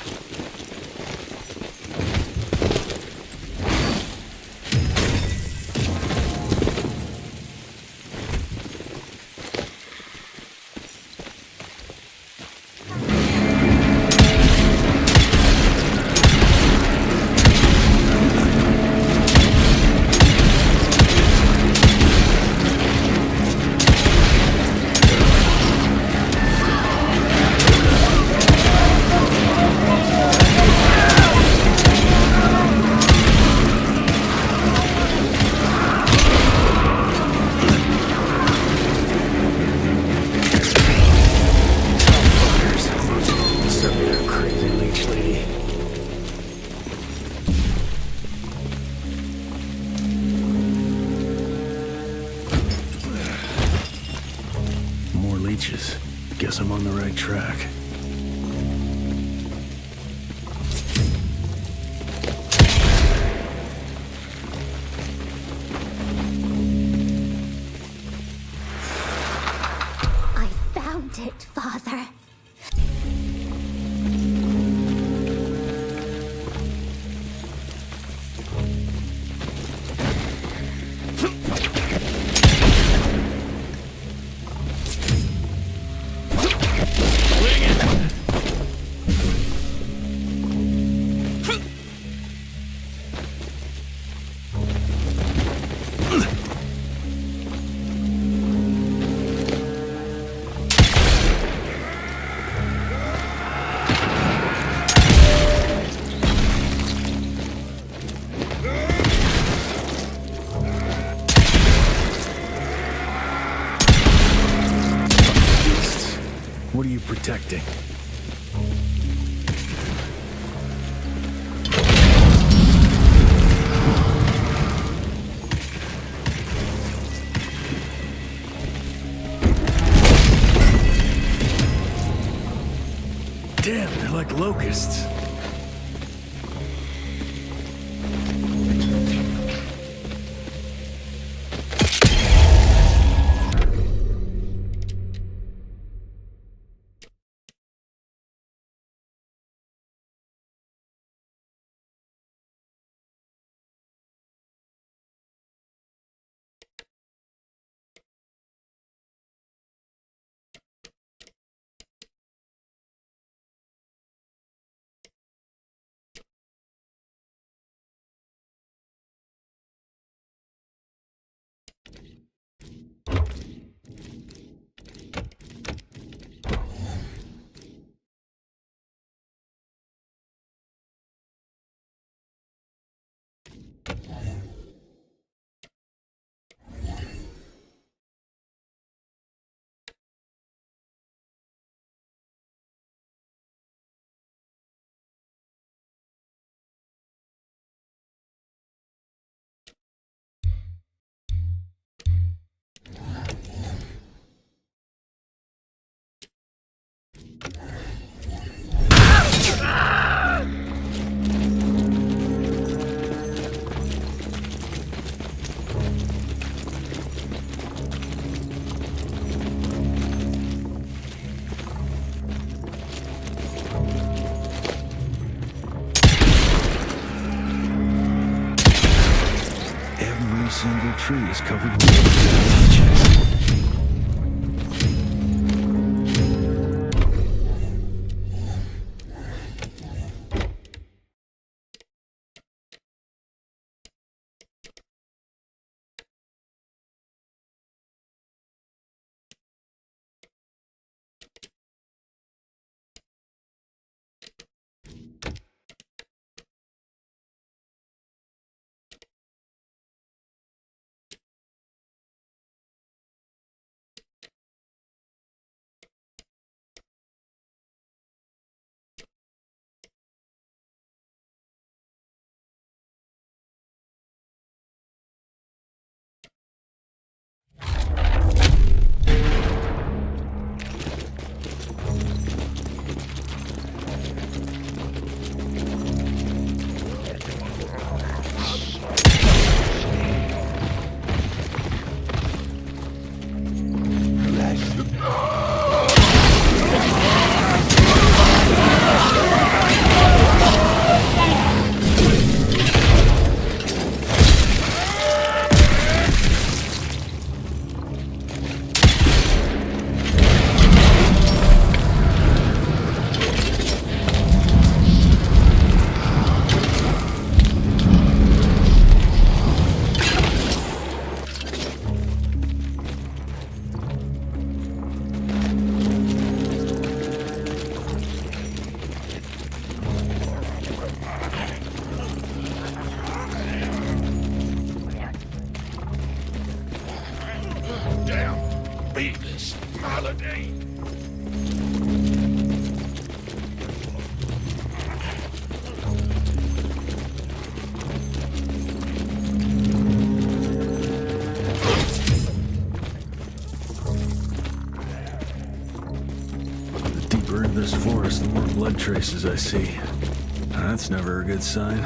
Guess I'm on the right track. I found it, Father. What are you protecting? Damn, they're like locusts. Every single tree is covered with leeches. Beavis holiday. The deeper into this forest, the more blood traces I see. That's never a good sign.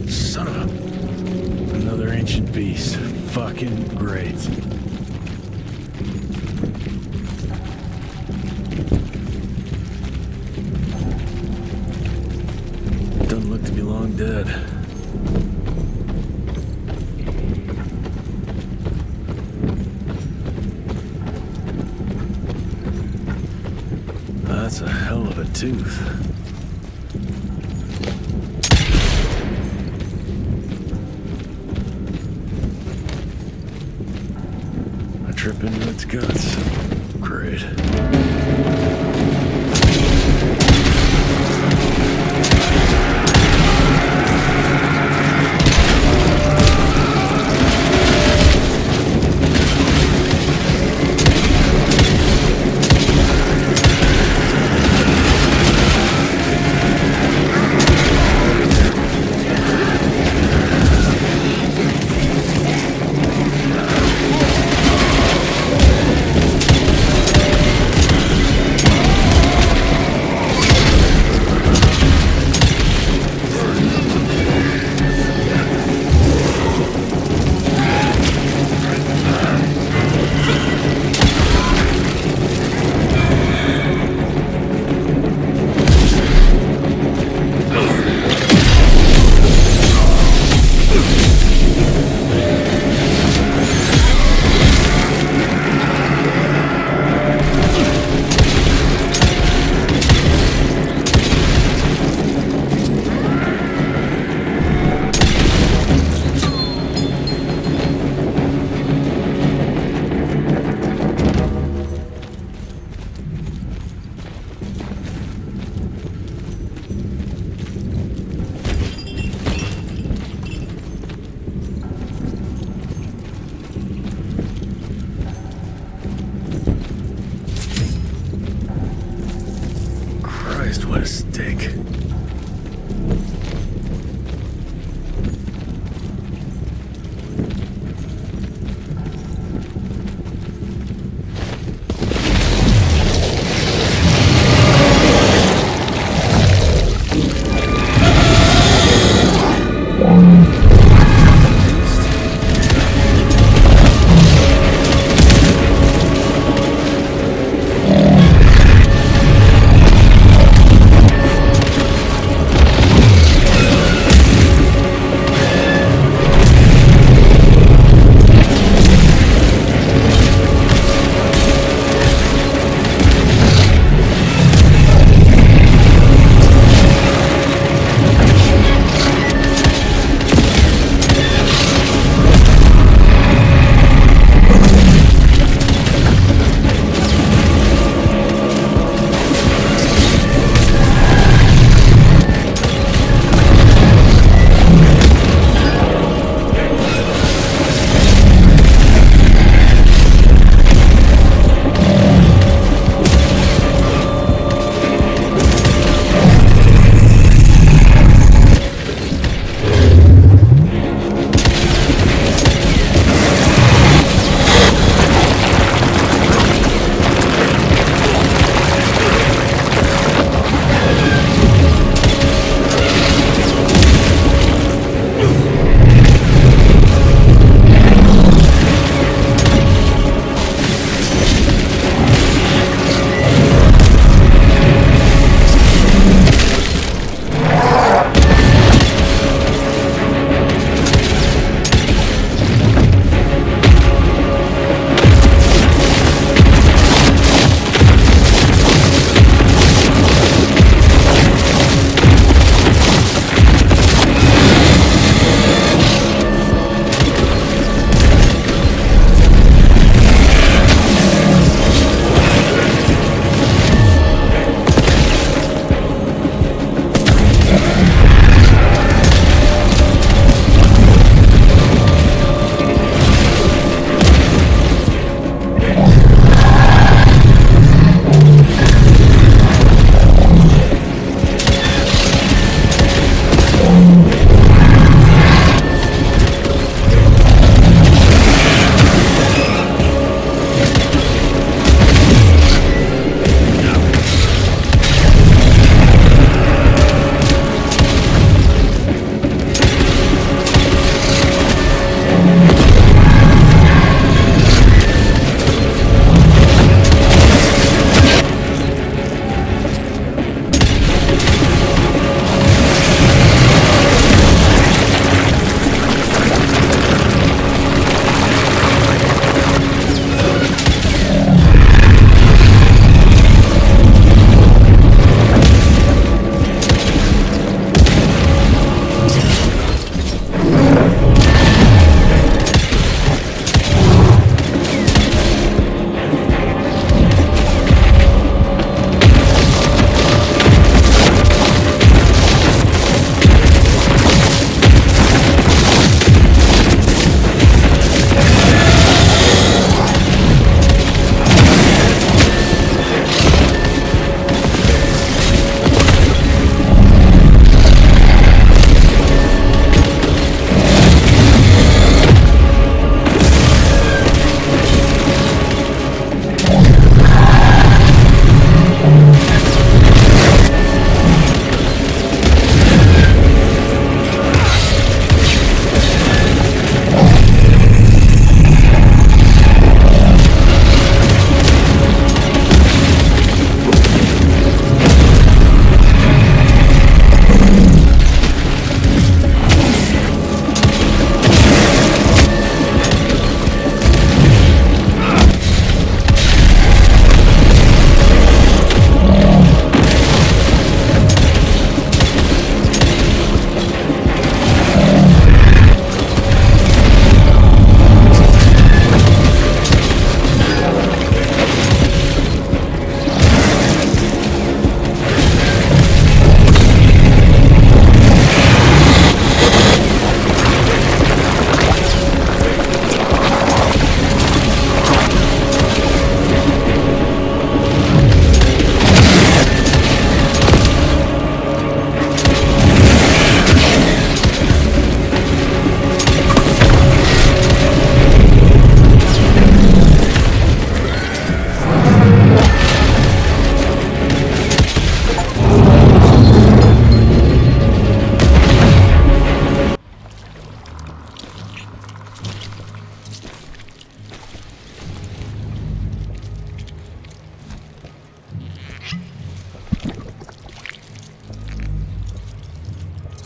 Son of a... Another ancient beast. Fucking great. Doesn't look to be long dead. That's a hell of a tooth. I trip into its guts. Great.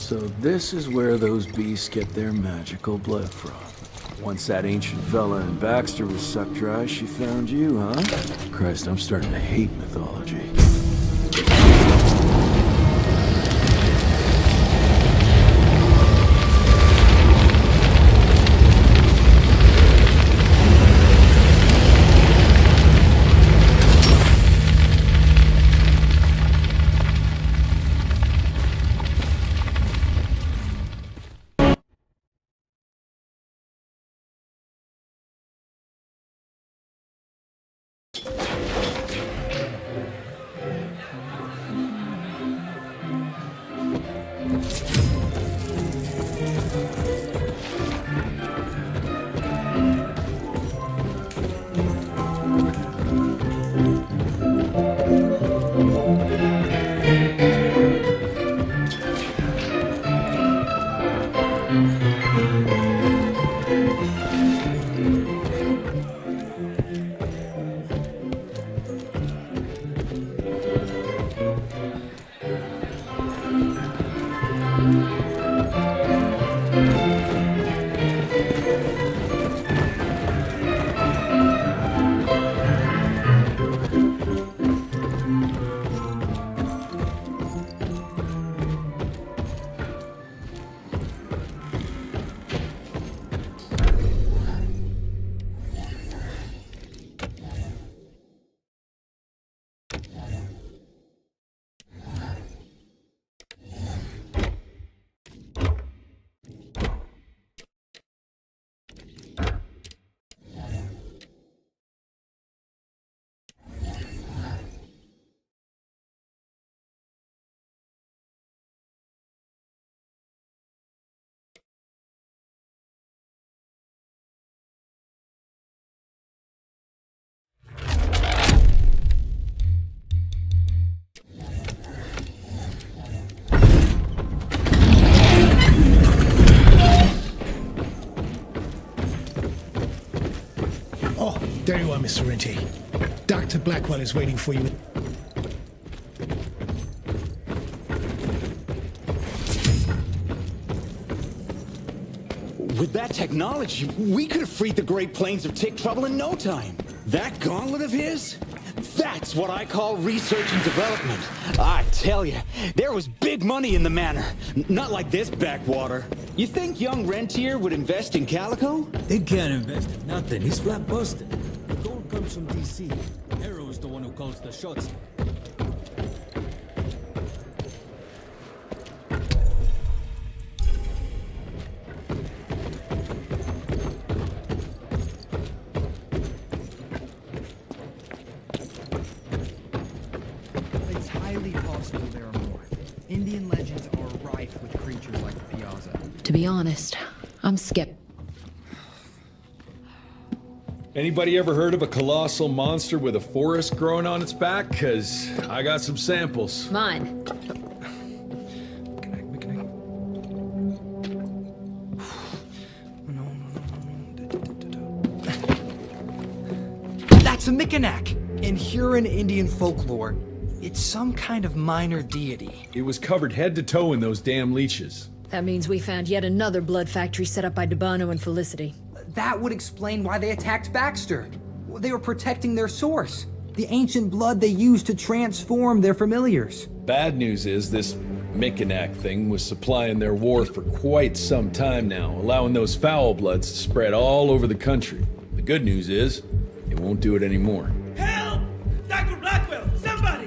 So this is where those beasts get their magical blood from. Once that ancient fella in Baxter was sucked dry, she found you, huh? Christ, I'm starting to hate mythology. There you are, Mr. Rentier. Dr. Blackwell is waiting for you. With that technology, we could have freed the Great Plains of Tick Trouble in no time. That gauntlet of his? That's what I call research and development. I tell you, there was big money in the manor. Not like this backwater. You think young Rentier would invest in Calico? They can't invest in nothing. He's flat busted. The gold comes from DC. Arrow's the one who calls the shots. It's highly possible there are more. Indian legends are rife with creatures like the Piazza. To be honest, I'm skeptical. Anybody ever heard of a colossal monster with a forest growing on its back? 'Cause I got some samples. Mine. That's a Mikanak! In Huron Indian folklore, it's some kind of minor deity. It was covered head to toe in those damn leeches. That means we found yet another blood factory set up by Debano and Felicity. That would explain why they attacked Baxter. They were protecting their source. The ancient blood they used to transform their familiars. Bad news is this Mikanak thing was supplying their war for quite some time now, allowing those foul bloods to spread all over the country. The good news is, it won't do it anymore. Help! Dr. Blackwell, somebody!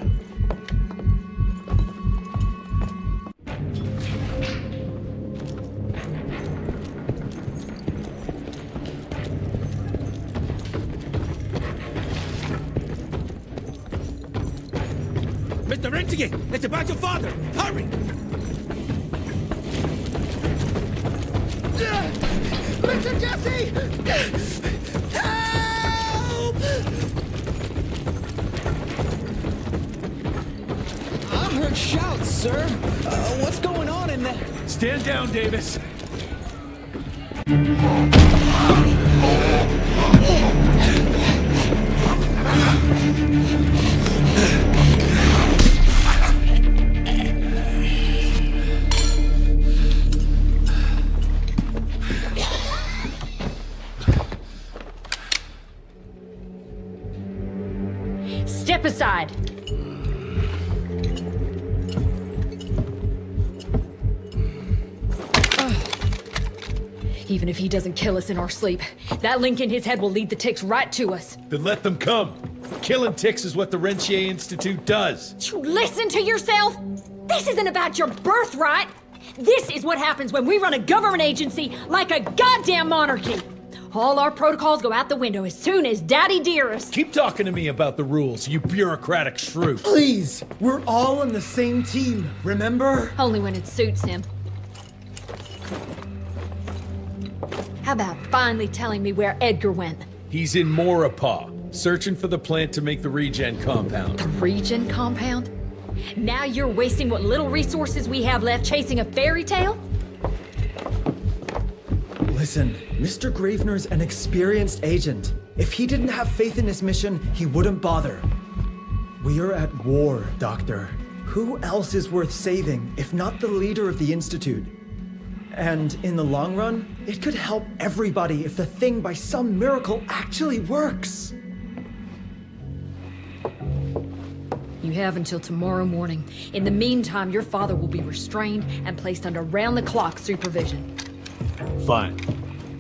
Mr. Rentier, it's about your father! Hurry! Mr. Jesse! Help! I've heard shouts, sir. What's going on in there? Stand down, Davis. aside. Even if he doesn't kill us in our sleep, that link in his head will lead the ticks right to us. Then let them come. Killing ticks is what the Rentier Institute does. You listen to yourself? This isn't about your birthright. This is what happens when we run a government agency like a goddamn monarchy. All our protocols go out the window as soon as Daddy Dearest. Keep talking to me about the rules, you bureaucratic shrew. Please, we're all on the same team, remember? Only when it suits him. How about finally telling me where Edgar went? He's in Maurepas, searching for the plant to make the regen compound. The regen compound? Now you're wasting what little resources we have left chasing a fairy tale? Listen, Mr. Gravener's an experienced agent. If he didn't have faith in his mission, he wouldn't bother. We are at war, Doctor. Who else is worth saving, if not the leader of the Institute? And in the long run, it could help everybody if the thing by some miracle actually works. You have until tomorrow morning. In the meantime, your father will be restrained and placed under round-the-clock supervision. Fine.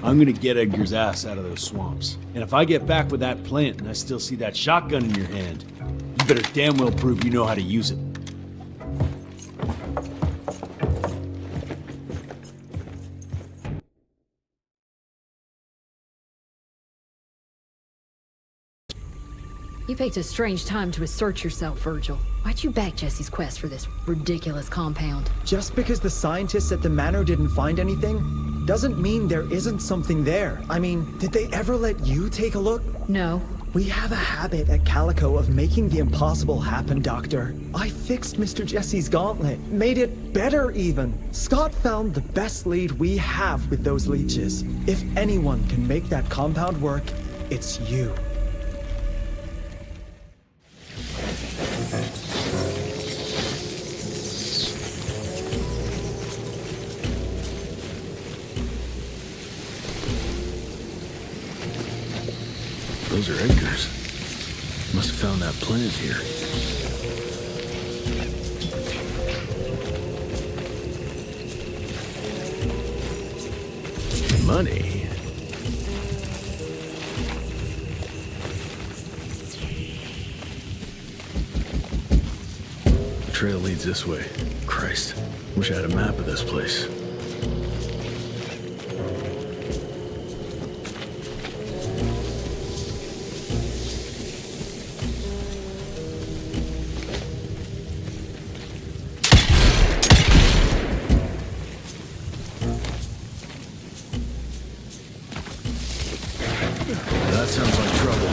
I'm gonna get Edgar's ass out of those swamps. And if I get back with that plant and I still see that shotgun in your hand, you better damn well prove you know how to use it. You picked a strange time to assert yourself, Virgil. Why'd you back Jesse's quest for this ridiculous compound? Just because the scientists at the manor didn't find anything, doesn't mean there isn't something there. I mean, did they ever let you take a look? No. We have a habit at Calico of making the impossible happen, Doctor. I fixed Mr. Jesse's gauntlet, made it better even. Scott found the best lead we have with those leeches. If anyone can make that compound work, it's you. Those are Edgar's. Must have found that plant here. Money. The trail leads this way. Christ, wish I had a map of this place. That sounds like trouble.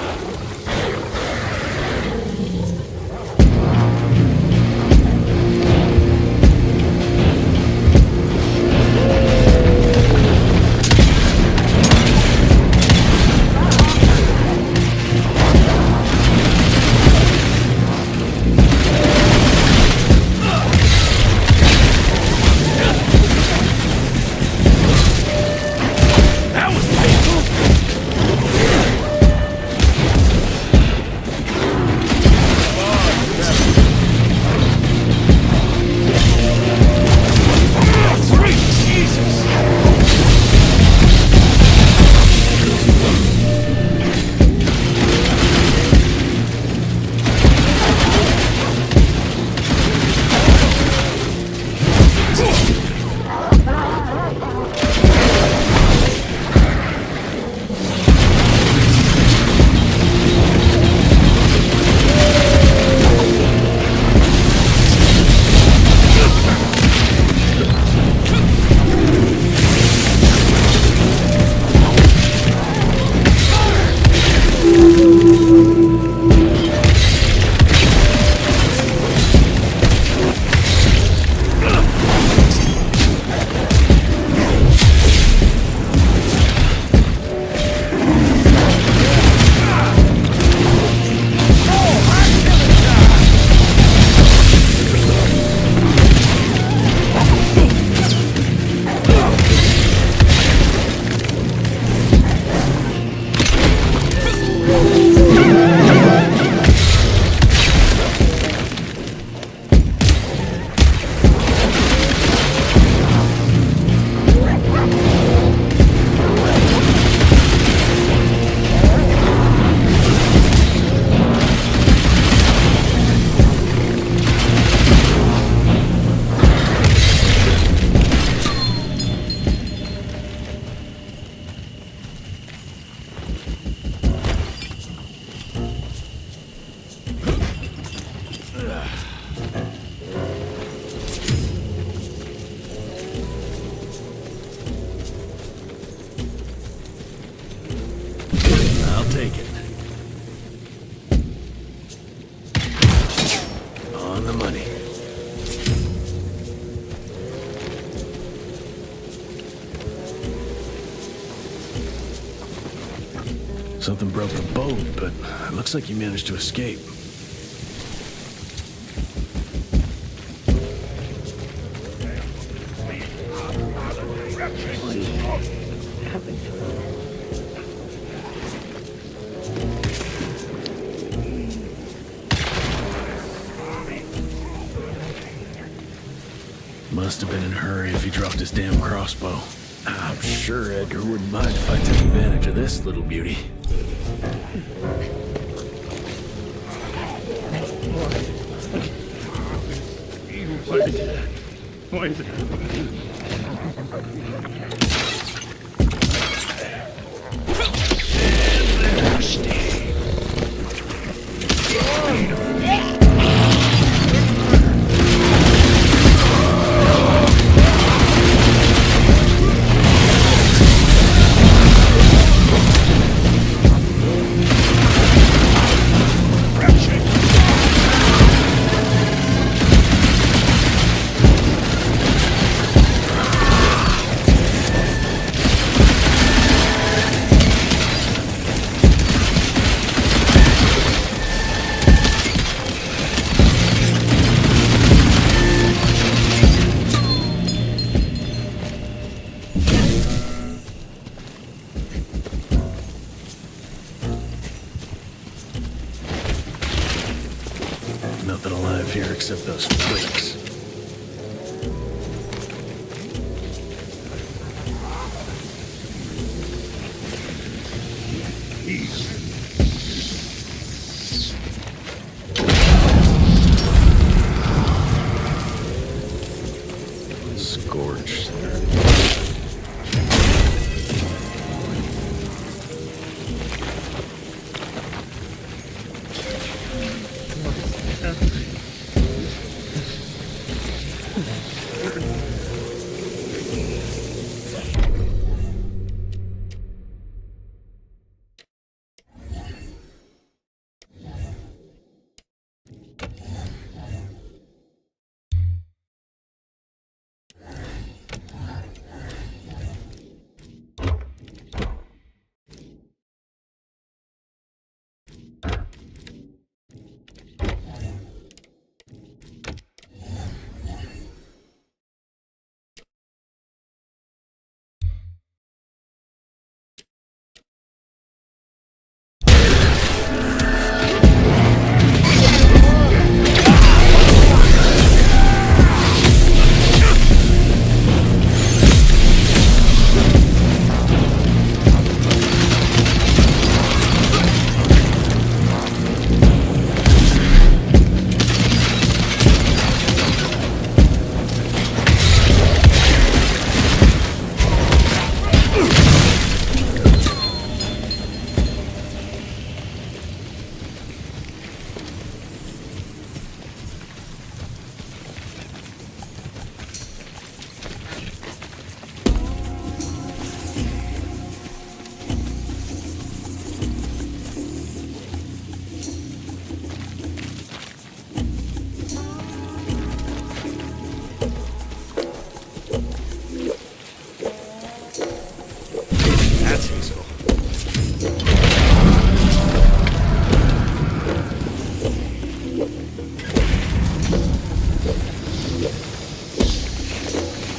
Something broke the boat, but it looks like you managed to escape. Must have been in a hurry if he dropped his damn crossbow. I'm sure Edgar wouldn't mind if I took advantage of this little beauty. Nothing alive here except those flakes. Scorched.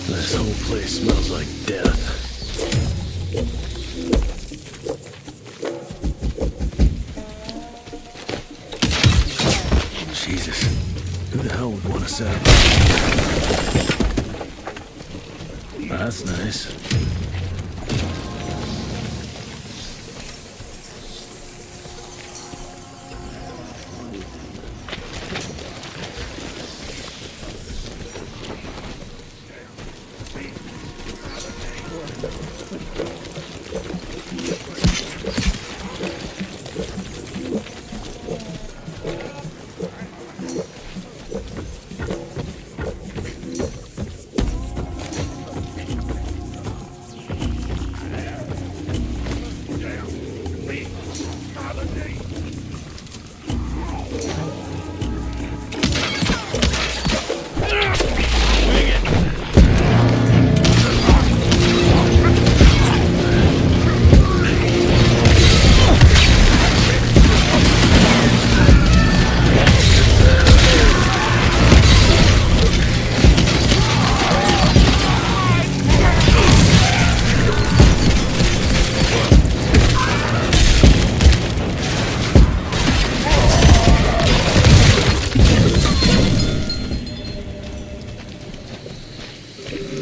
This whole place smells like death. Jesus, who the hell would want to set up? That's nice.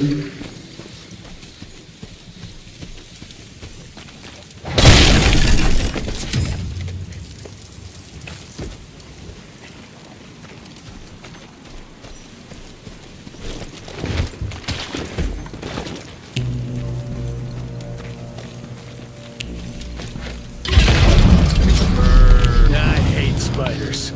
I hate spiders.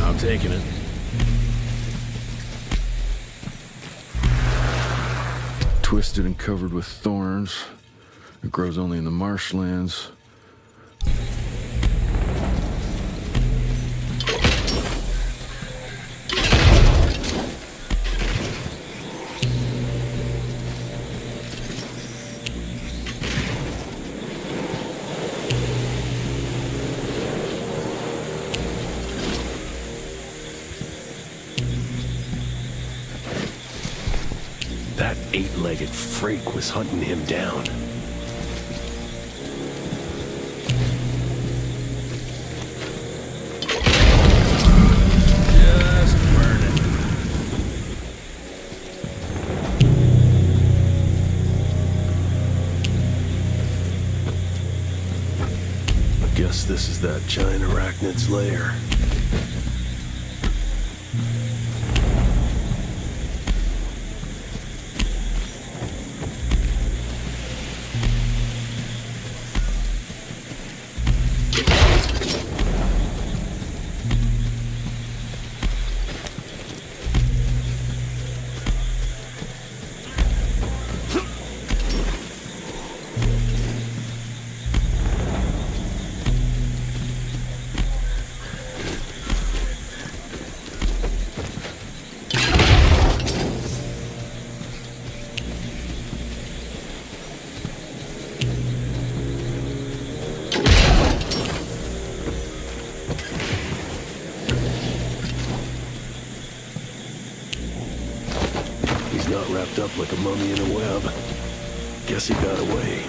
I'm taking it. Twisted and covered with thorns. It grows only in the marshlands. That eight-legged freak was hunting him down. Just burn it. Guess this is that giant arachnid's lair. Not wrapped up like a mummy in a web. Guess he got away.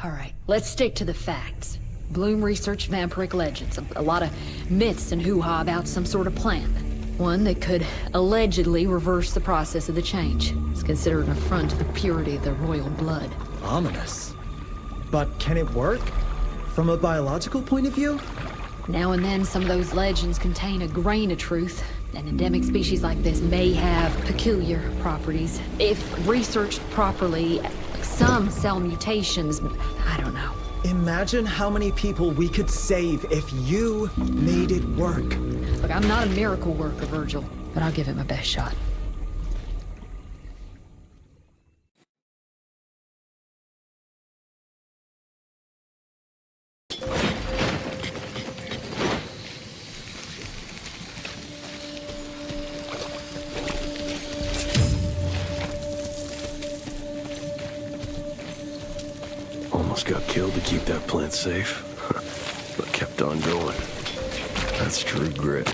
All right, let's stick to the facts. Bloom researched vampiric legends, a lot of myths and hoo-ha about some sort of plant. One that could allegedly reverse the process of the change. It's considered an affront to the purity of the royal blood. Ominous. But can it work? From a biological point of view? Now and then, some of those legends contain a grain of truth. An endemic species like this may have peculiar properties. If researched properly, some cell mutations, I don't know. Imagine how many people we could save if you made it work. Look, I'm not a miracle worker, Virgil, but I'll give it my best shot. Almost got killed to keep that plant safe, but kept on going. That's true grit.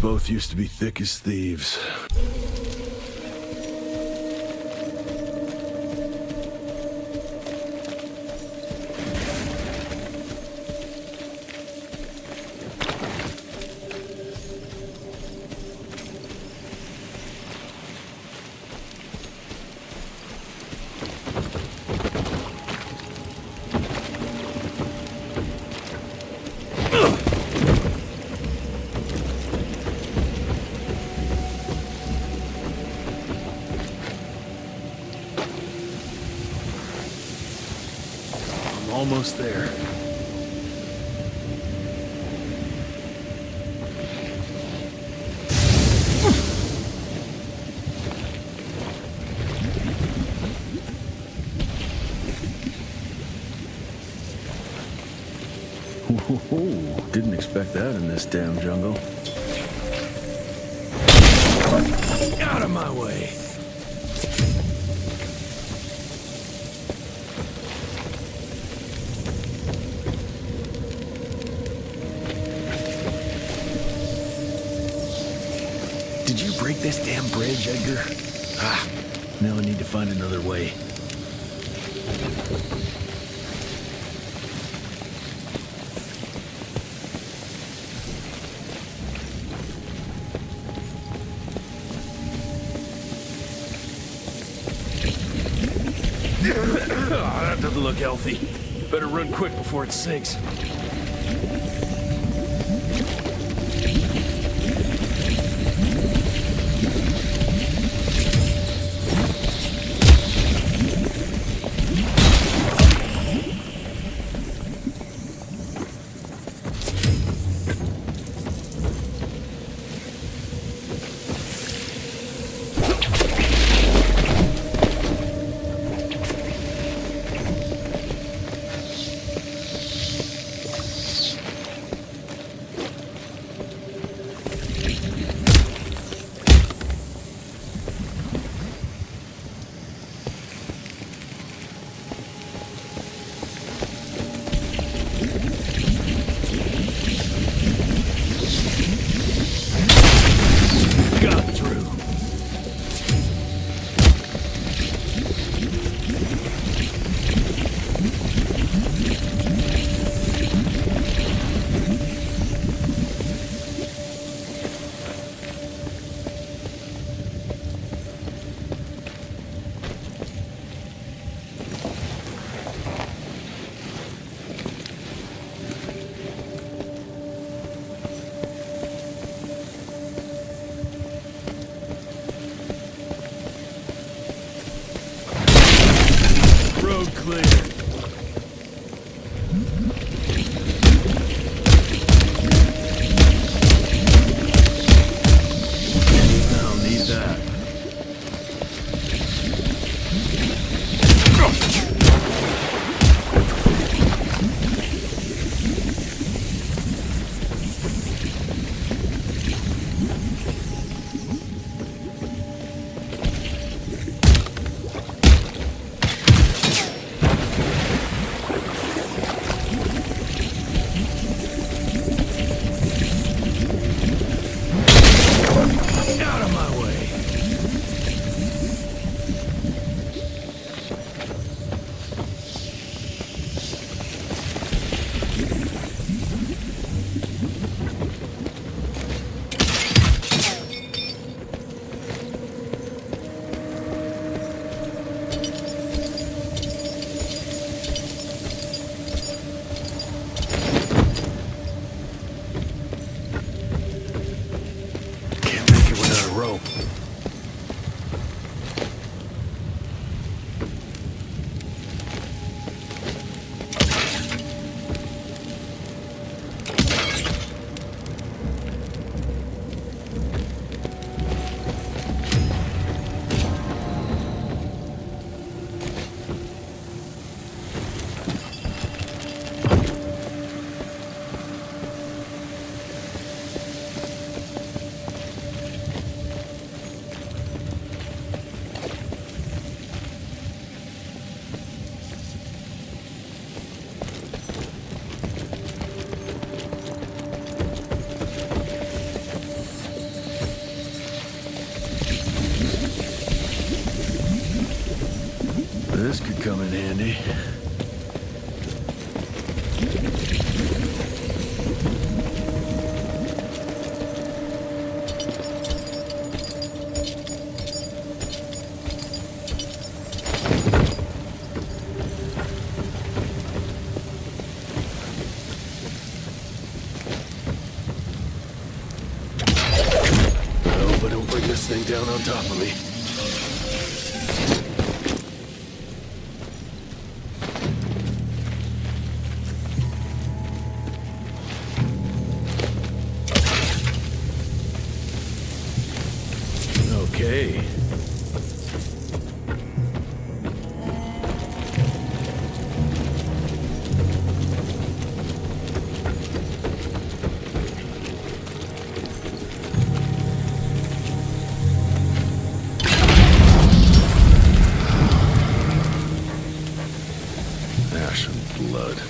Both used to be thick as thieves. Almost there. Whoa, didn't expect that in this damn jungle. Out of my way. Did you break this damn bridge, Edgar? Ah, now I need to find another way. That doesn't look healthy. Better run quick before it sinks. This could come in handy. I hope I don't bring this thing down on top of me. Okay. Ash and blood.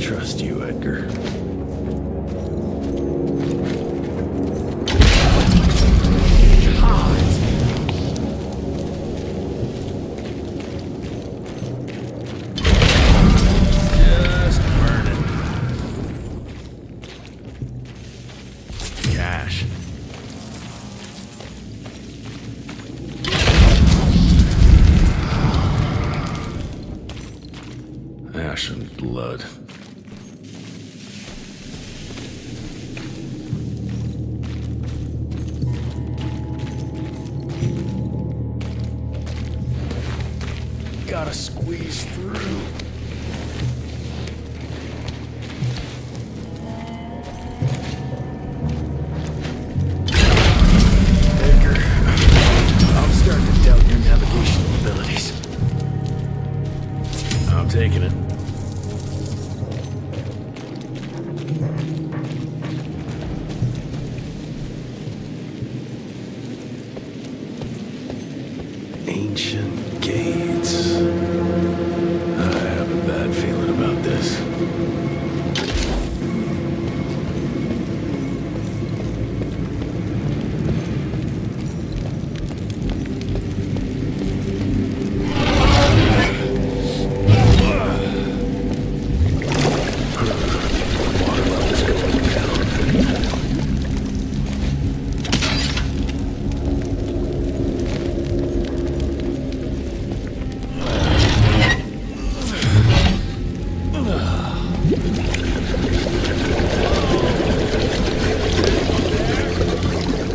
trust you, Edgar. Just burn it. Cash. Ash and blood.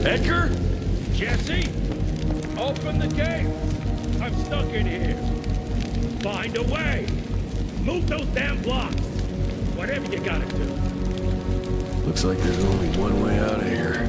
Edgar? Jesse? Open the gate! I'm stuck in here. Find a way! Move those damn blocks! Whatever you gotta do. Looks like there's only one way out of here.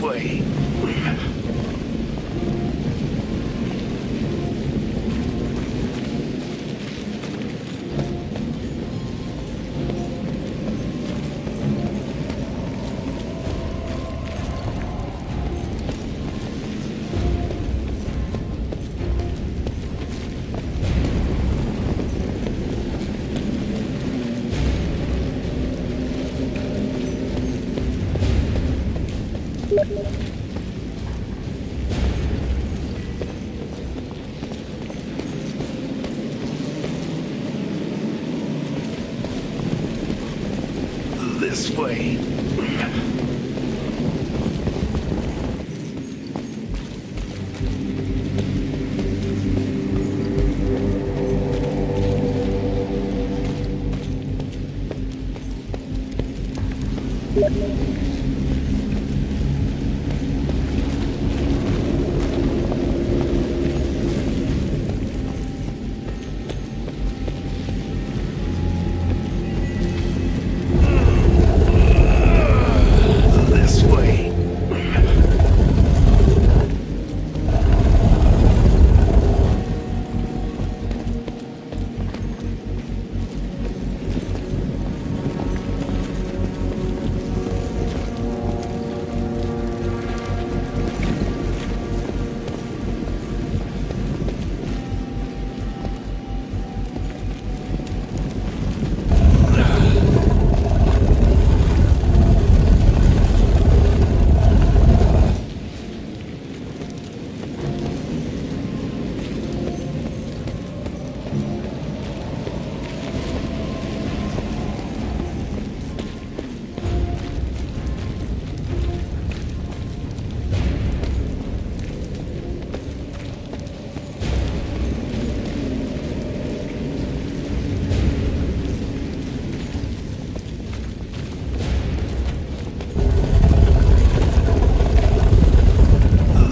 way. This way. This way.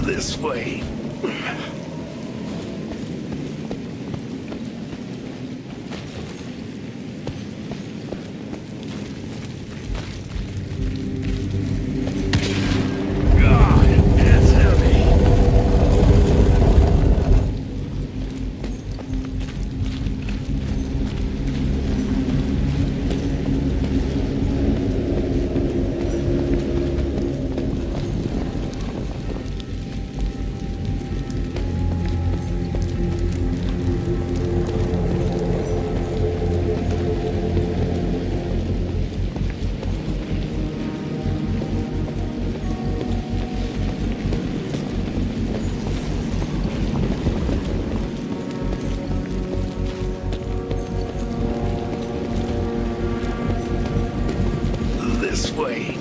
This way. God, it's heavy. This way.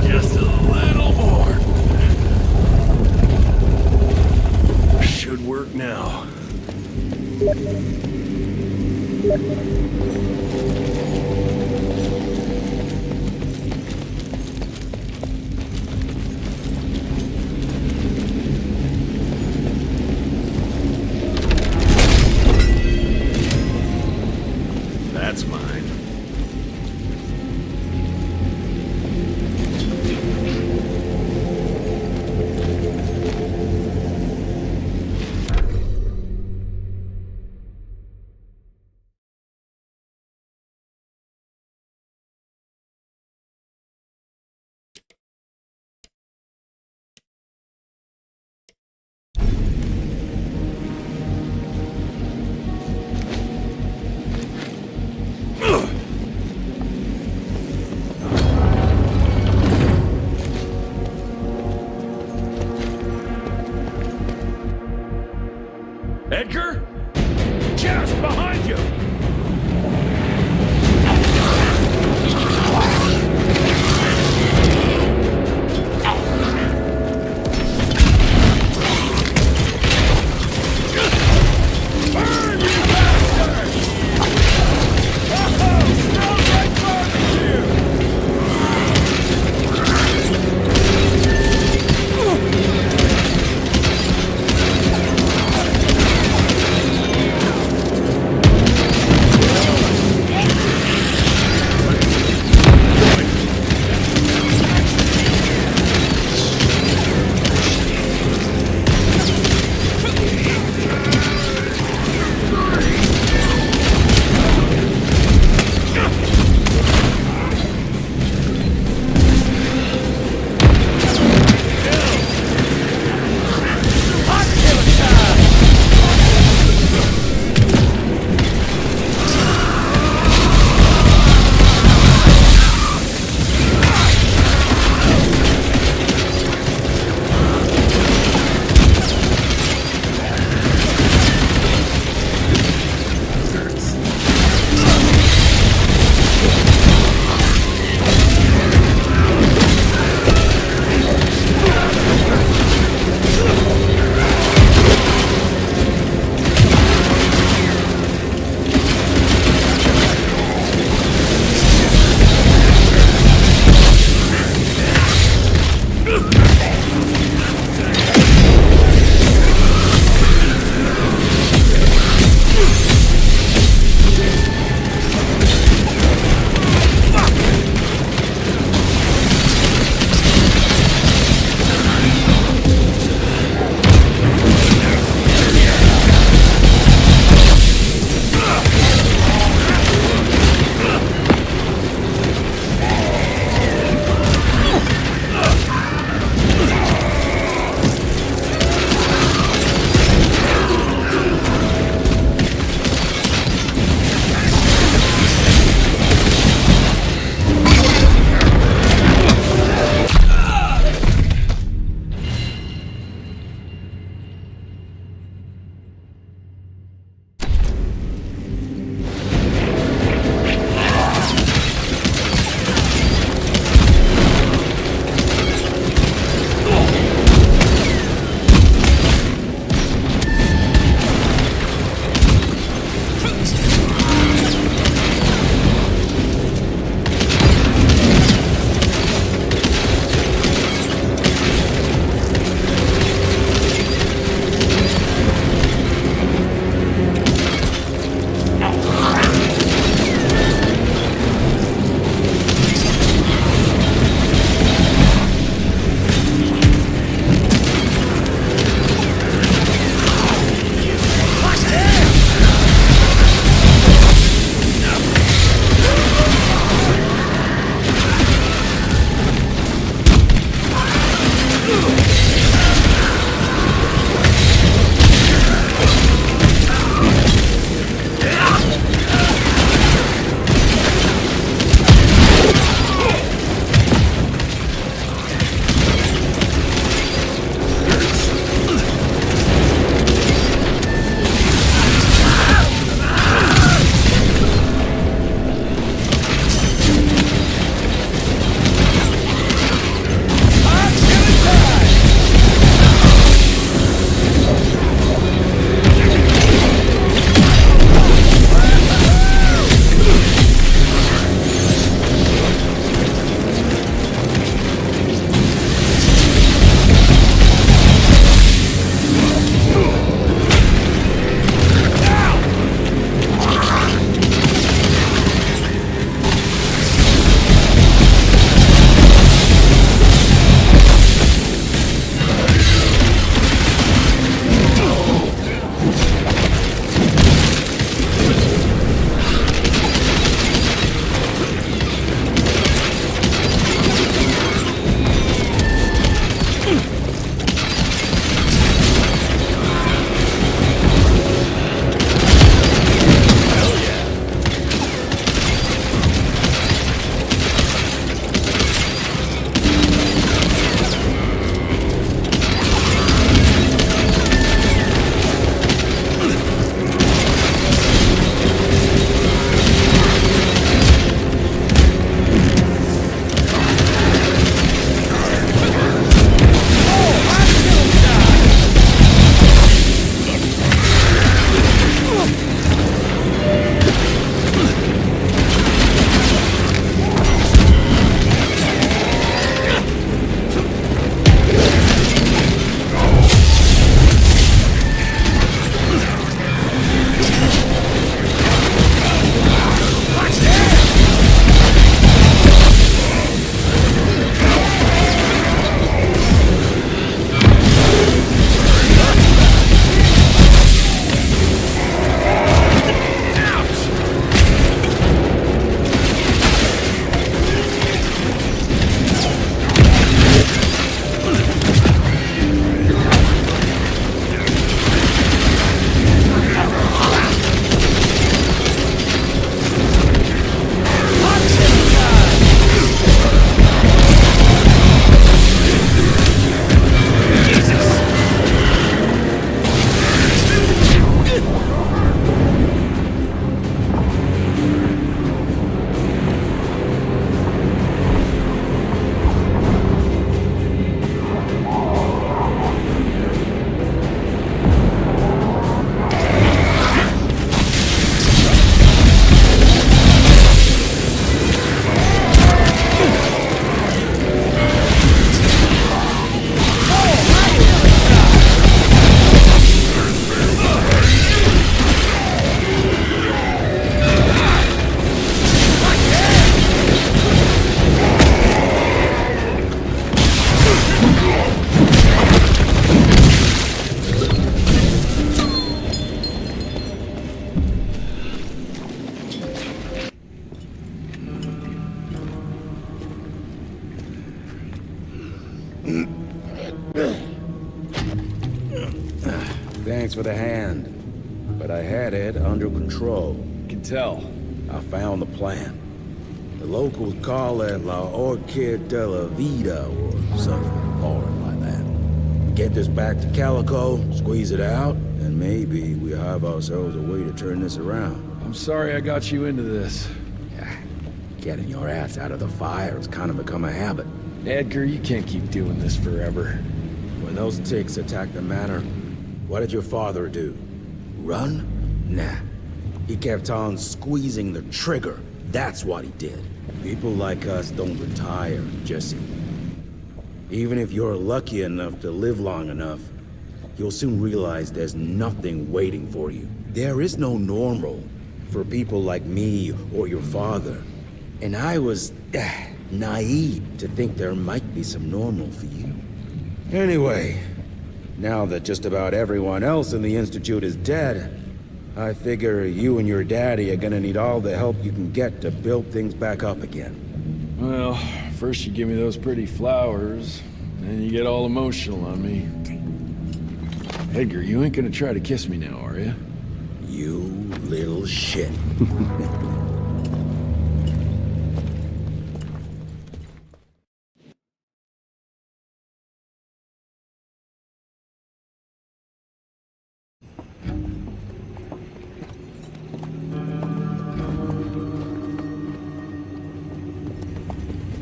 Just a little more. Should work now. That's mine. Edgar? Just behind you! Burn, you bastard! Oh, smells like barbecue! Thanks for the hand. But I had it under control. Can tell. I found the plant. The locals call it La Orchid de la Vida or something foreign like that. We get this back to Calico, squeeze it out, and maybe we have ourselves a way to turn this around. I'm sorry I got you into this. Getting your ass out of the fire has kind of become a habit. Edgar, you can't keep doing this forever. When those ticks attacked the manor, what did your father do? Run? Nah. He kept on squeezing the trigger. That's what he did. People like us don't retire, Jesse. Even if you're lucky enough to live long enough, you'll soon realize there's nothing waiting for you. There is no normal for people like me or your father. And I was naive to think there might be some normal for you. Anyway, now that just about everyone else in the Institute is dead, I figure you and your daddy are gonna need all the help you can get to build things back up again. Well, first you give me those pretty flowers, then you get all emotional on me. Edgar, you ain't gonna try to kiss me now, are you? You little shit.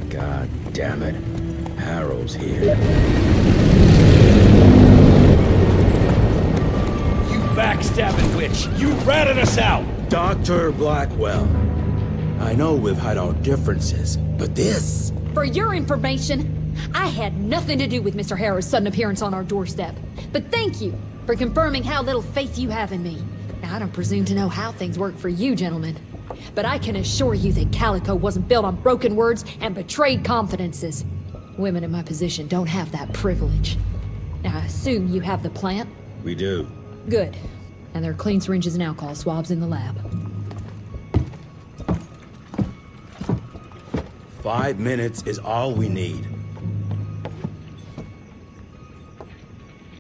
God damn it. Harrow's here. You backstabbing witch! You ratted us out! Dr. Blackwell. I know we've had our differences, but this... For your information, I had nothing to do with Mr. Harrow's sudden appearance on our doorstep. But thank you for confirming how little faith you have in me. Now, I don't presume to know how things work for you, gentlemen. But I can assure you that Calico wasn't built on broken words and betrayed confidences. Women in my position don't have that privilege. Now, I assume you have the plant? We do. Good. And there are clean syringes and alcohol swabs in the lab. 5 minutes is all we need.